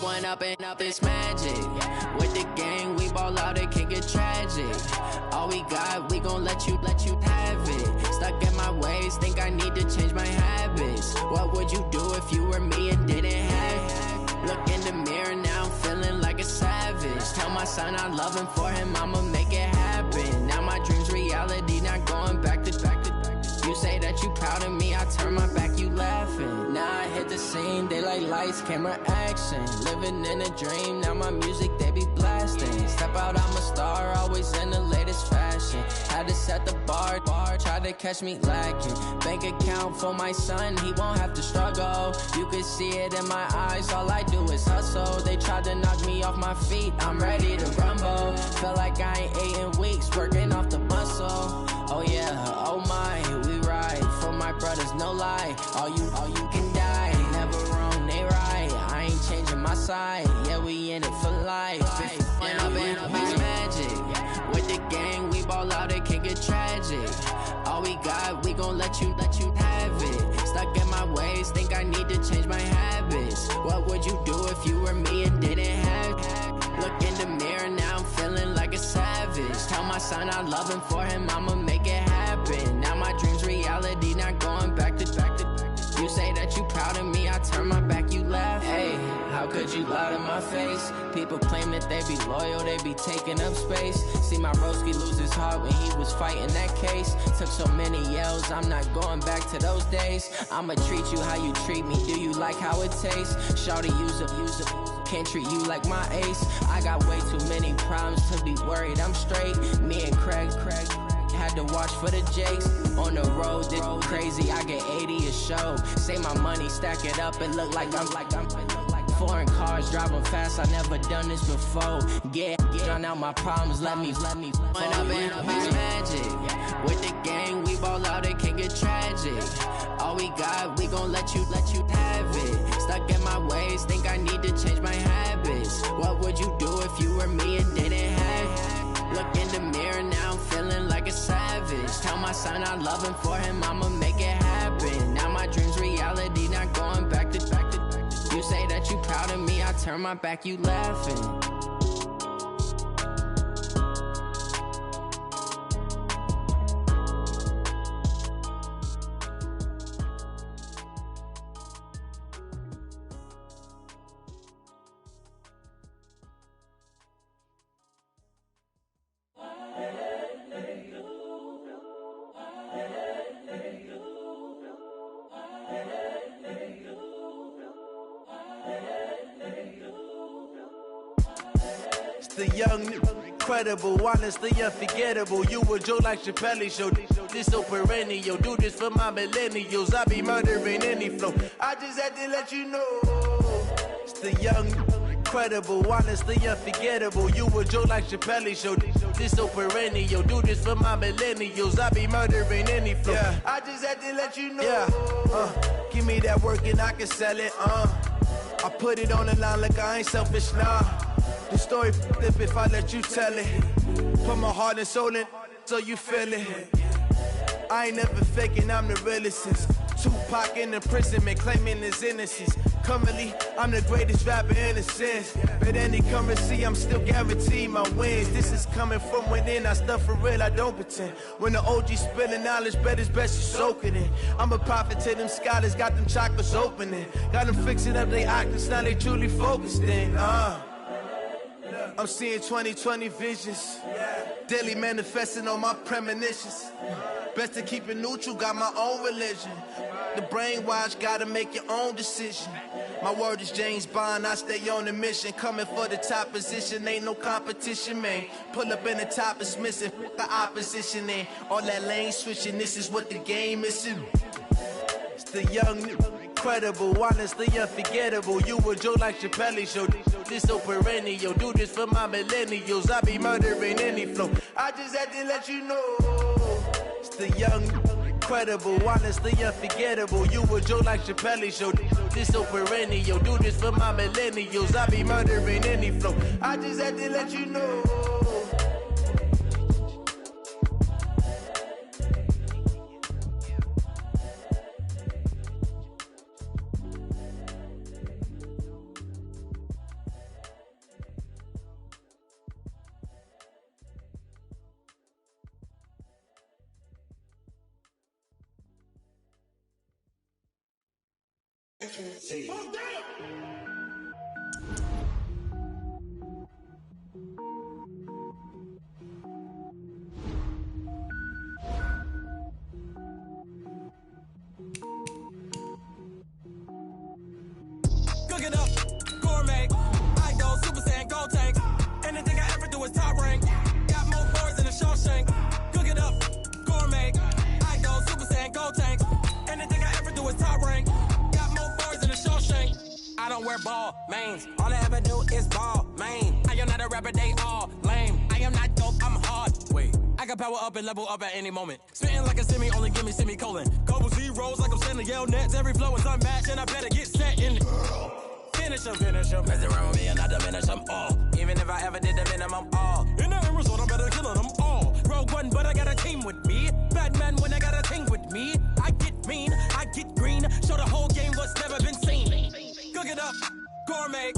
Speaker 8: One up and up, it's magic. With the gang, we ball out, it can get tragic. All we got, we gon' let you have it. Stuck in my ways, think I need to change my habits. What would you do if you were me and didn't have it? Look in the mirror now, I'm feeling like a savage. Tell my son I love him, for him I'ma make it happen. Now my dream's reality, not going back to. You say that you proud of me, I turn my back, you laughing. Now I hit the scene, they like lights, camera, action. Living in a dream, now my music, they be blasting. Step out, I'm a star, always in the latest fashion. Had to set the bar, try to catch me lacking. Bank account for my son, he won't have to struggle. You can see it in my eyes, all I do is hustle. They tried to knock me off my feet, I'm ready to rumble. Feel like I ain't ate in weeks, working off the muscle. Oh yeah, oh my, we ride for my brothers, no lie. All you can die, never wrong, they right. I ain't changing my side, yeah, we in it for life. And up it's magic. With the gang, we ball out, it can get tragic. All we got, we gon' let you have it. Stuck in my ways, think I need to change my habits. What would you do if you were me and didn't have it? Look in the mirror, now I'm feeling like a savage. Tell my son I love him, for him I'ma make it happen. Now my dream's reality, not going back to. You say that you proud of me, I turn my back, you laugh. Hey, how could you lie to my face? People claim that they be loyal, they be taking up space. See my broski lose his heart when he was fighting that case. Took so many yells, I'm not going back to those days. I'ma treat you how you treat me, do you like how it tastes? Shawty, use up, can't treat you like my ace. I got way too many problems to be worried, I'm straight. Me and Craig had to watch for the Jakes. On the road, this crazy, I get 80 a show. Say my money, stack it up, and look like I'm foreign cars, driving fast, I never done this before. Get on out my problems, let me One up and it's magic. With the gang, we ball out, it can get tragic. All we got, we gon' let you have it. Stuck in my ways, think I need to change my habits. What would you do if you were me and didn't have it?
Speaker 12: son, I love him for him, I'ma make it happen. Now my dream's reality, not going back to. You say that you proud of me, I turn my back, you laughing.
Speaker 1: The young, incredible, honestly unforgettable. You a Joe like Chappelle show. This so perennial. Do this for my millennials. I be murdering any flow. I just had to let you know. It's the young, incredible, honestly unforgettable. You a Joe like Chappelle show. This so perennial. Do this for my millennials. I be murdering any flow. Yeah. I just had to let you know. Yeah. Give me that work and I can sell it. I put it on the line like I ain't selfish, nah. The story flip if I let you tell it. Put my heart and soul in so you feel it. I ain't never faking, I'm the realest since Tupac in imprisonment, claiming his innocence. Currently, I'm the greatest rapper in a sense. But any currency, I'm still guaranteed my wins. This is coming from within, I stuff for real, I don't pretend. When the OG spilling knowledge, bet it's best you soak it in. I'm a prophet to them scholars, got them chakras opening. Got them fixing up they octaves, now they truly focused in. I'm seeing 2020 visions. Daily manifesting on my premonitions. Best to keep it neutral, got my own religion. The brainwash, gotta make your own decision. My word is James Bond, I stay on the mission. Coming for the top position, ain't no competition, man. Pull up in the top, it's missing, the opposition in. All that lane switching, this is what the game is. It's the young, incredible, honestly unforgettable. You a Joe like Chappelle show. This so perennial. Do this for my millennials. I be murdering any flow. I just had to let you know. It's the young, incredible, honestly unforgettable. You a Joe like Chappelle show. This so perennial. Do this for my millennials. I be murdering any flow. I just had to let you know.
Speaker 13: See.
Speaker 14: Cook it up, gourmet. I go Super Saiyan, gold tank. Anything I ever do is top rank. Got more boys than a Shawshank. Cook it up, gourmet. I go Super Saiyan, gold tank. Anything I ever do is top rank. I don't wear ball mains. All I ever do is ball main. I am not a rapper, they all lame. I am not dope, I'm hard. Wait, I can power up and level up at any moment. Spitting like a semi, only give me semicolon. Couple zeros like I'm sending yell nets. Every flow is unmatched and I better get set in. Finish them. Mess around with me and I diminish them all. Even if I ever did the minimum all. In the end result, I'm better killing them all. Rogue one, but I got a team with me. Batman when I got a team with me. I get mean, I get green. Show the whole game what's never been seen. Cook it up, gourmet.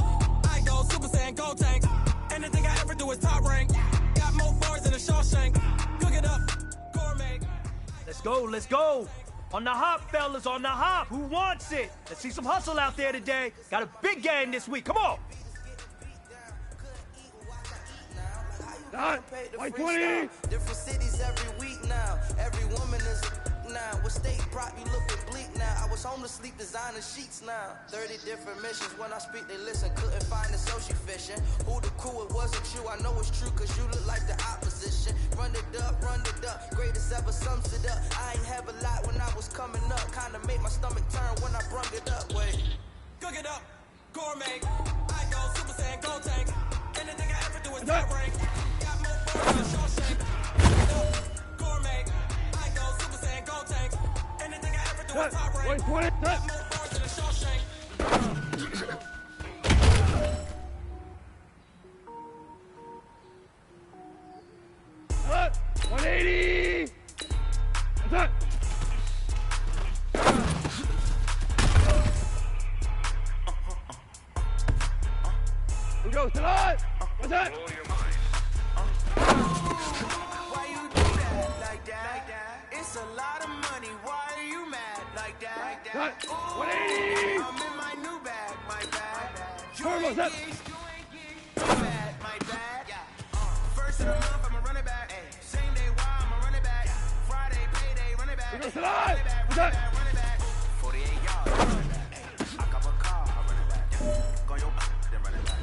Speaker 14: I go Super Saiyan, gold tank. Anything I ever do is top rank. Got more bars than a Shawshank. Cook it up, gourmet.
Speaker 15: Let's go. On the hop, fellas, on the hop. Who wants it? Let's see some hustle out there today. Got a big game this week. Come on.
Speaker 3: White 20.
Speaker 16: Different cities every week now. Every woman is now. With state prop, you looking bleak now. I was home to sleep, designer sheets now. 30 different missions. When I speak, they listen. Couldn't find it, so she fishing. Who the crew, it wasn't you. I know it's true, cause you look like the opposition. Run it up. Greatest ever sums it up. I ain't have a lot when I was coming up. Kinda made my stomach turn when I brung it up. Wait.
Speaker 14: Cook it up, gourmet. I go Super Saiyan, gold tank. Anything I ever do is top rank. Got more bars than a Shawshank. Cook it up, gourmet. I go Super Saiyan, gold tank. Anything I ever do is top rank. Got more bars than a Shawshank.
Speaker 3: What? 180! What's that?
Speaker 16: Why you do that like that? It's a lot of money. Why are you mad like that? Ooh,
Speaker 3: 180.
Speaker 16: I'm in my new bag, my bag.
Speaker 3: Turbo's up.
Speaker 16: Bad, my bad. First of the month, I'ma run it back. Same day, why I'ma run it back. Friday, payday, run it back.
Speaker 3: We're going to run it back.
Speaker 16: 48 yards, run it back. I cop a car, I run it back. Go your then run it back.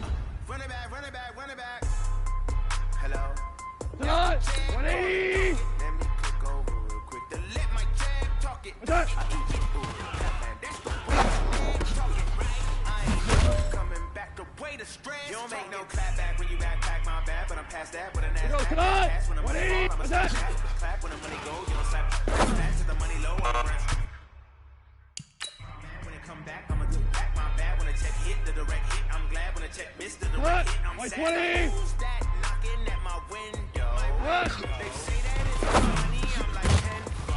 Speaker 16: Run it back, run it back, run it back. Hello?
Speaker 3: 180.
Speaker 16: Let me click over real quick to let my jab talk it.
Speaker 3: What's that?
Speaker 16: Man, that's the way the talk it, right? I ain't coming back the way the stress. You don't make no clap back when you backpack my bad, but I'm past that with an ass back. Pass when I'm money fall, I'm a slap back. Clap when the money go, you don't slap back to the money low, I'm a rest. When it come back, I'ma look back my bad. When the check hit, the direct hit, I'm glad. When the check missed, the direct hit, I'm sad.
Speaker 3: 20.
Speaker 16: Who's that knocking at my window? They say that it's money, I'm like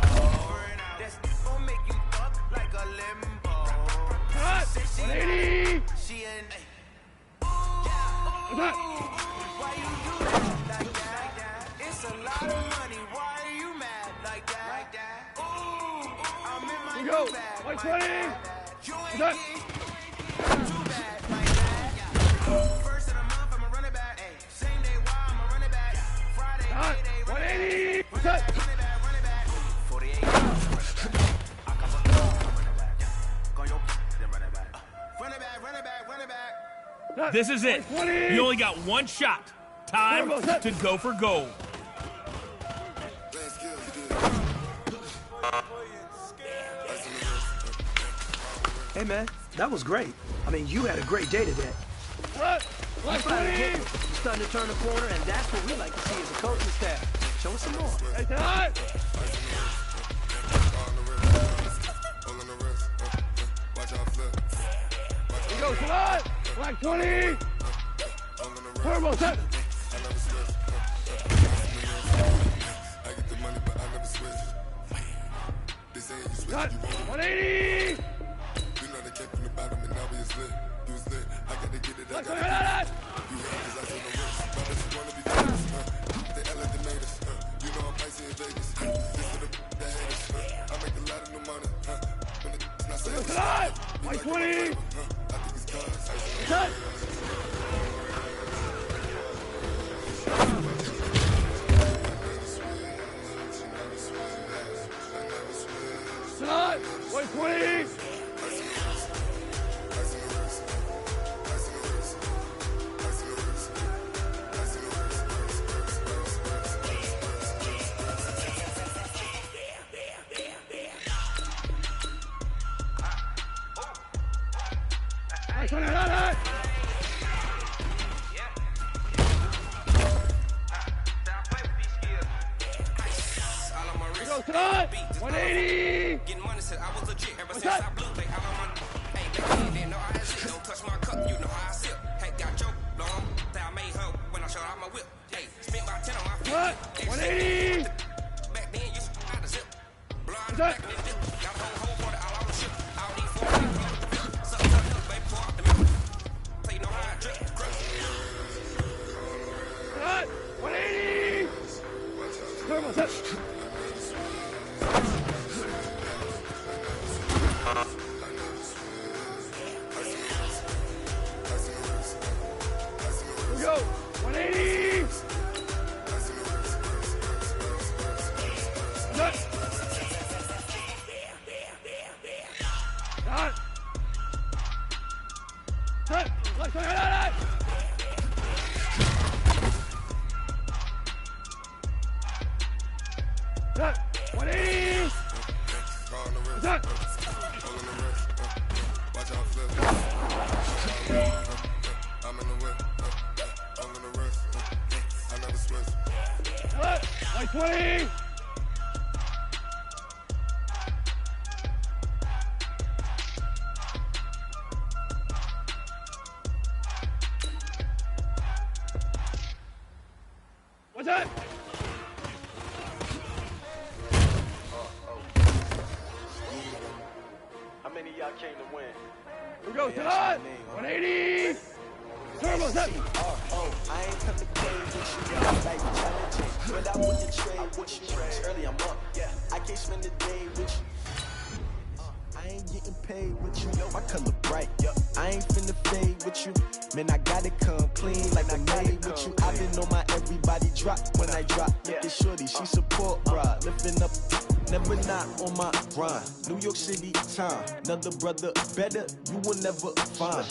Speaker 16: 10-4. That's gon' make you fuck like a limbo. She
Speaker 3: 180.
Speaker 16: she in. Why you do that like that? It's a lot of money. Why are you mad like that? Ooh, I'm in my
Speaker 3: Here we go.
Speaker 16: new bag.
Speaker 3: 120.
Speaker 16: You ain't
Speaker 3: That.
Speaker 16: too bad like that. First of the month, I'ma run it back. Same day, why I'ma run it back. Friday, payday, run it
Speaker 3: 180.
Speaker 16: back. Run it back, run it back. 48 yards, run it back. I come up, run it back. Go your then run it back. Run it back, run it back, run it back.
Speaker 13: This is it. You only got one shot. Time to go for gold.
Speaker 15: Hey, man, that was great. I mean, you had a great day today. You're starting to turn the corner, and that's what we like to see as a coaching staff. Show us some more.
Speaker 3: Hey, Todd. Here we go, Todd. Black 20. Turbo set. Cut. 180. Let's go, get Cut. White 20. Cut. Cut. White 20. Go, Todd. 180.
Speaker 14: Getting money since I was legit. Ever since I blew, they all on my. Hey, back then, didn't know I had shit. Don't touch my cup, you know how I sip. Hey, got your long. That I made her when I showed out my whip. Hey, spent my 10 on my feet.
Speaker 3: 180.
Speaker 14: Back then, you had a zip. Blind back in the dip. Got a whole for the all on the ship. All these 4 suck, baby, pour out the milk. Play, you know how I drip.
Speaker 3: Cut. 180. Turbo set. Here we go. 180. Cut. Cut. Cut. Let's go. Cut. 180. Cut.
Speaker 5: I'm in the whip, I'm in the rest, I never switch.
Speaker 3: White 20. What's that?
Speaker 15: How many of y'all came to win?
Speaker 3: Here we go, Todd. 180.
Speaker 1: S-T-R-O. I ain't come to play with you. Like challenging. But I wouldn't trade with you. It's early, I'm up. I can't spend the day with you. I ain't getting paid with you, my color bright. I ain't finna fade with you. Man, I gotta come clean like I made with you. I been on my everybody drop when I drop. Look at shorty, she support, bruh. Lifting up, never not on my grind. New York City time, another brother better, you will never find.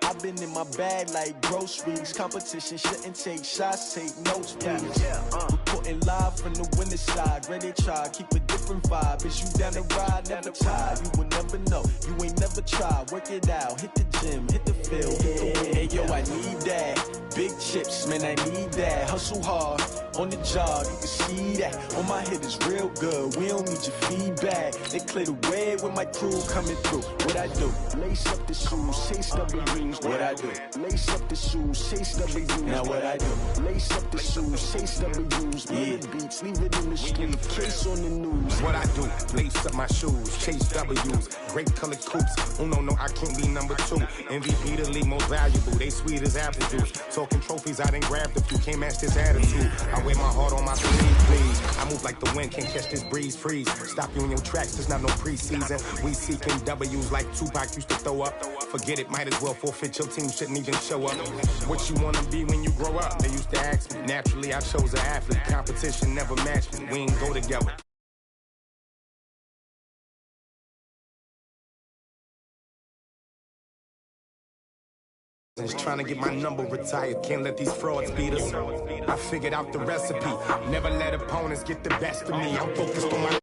Speaker 1: I've been in my bag like groceries. Competition shouldn't take shots, take notes, please. Reporting live from the winter side. Ready to try, keep a different vibe. Is you down the ride, never tired. You will never know, you ain't never tried. Work it out, hit the gym, hit the field, hit the wind. Hey yo, I need that. Big chips, man, I need that. Hustle hard, on the job, you can see that. On my head is real good, we don't need your feedback. They clear the way with my crew coming through. What I do? Lace up the shoes, chase W's. What I do? Lace up the shoes, chase W's. Now what I do? Lace up the shoes, chase W's. Million beats, leave it in the street, case on the news.
Speaker 17: What I do? Lace up my shoes, chase W's. Great colored coops. Oh no, I can't be number 2. MVP the league most valuable. They sweet as apple juice. Talking trophies, I done grabbed a few. Can't match this attitude. I wear my heart on my sleeve, please. I move like the wind, can't catch this breeze, freeze. Stop you in your tracks, there's not no preseason. We seeking W's like Tupac used to throw up. Forget it, might as well forfeit. Your team shouldn't even show up. What you wanna be when you grow up? They used to ask me. Naturally, I chose an athlete. Competition never matched me. We ain't go together. Trying to get my number retired, can't let these frauds beat us. I figured out the recipe, never let opponents get the best of me. I'm focused on my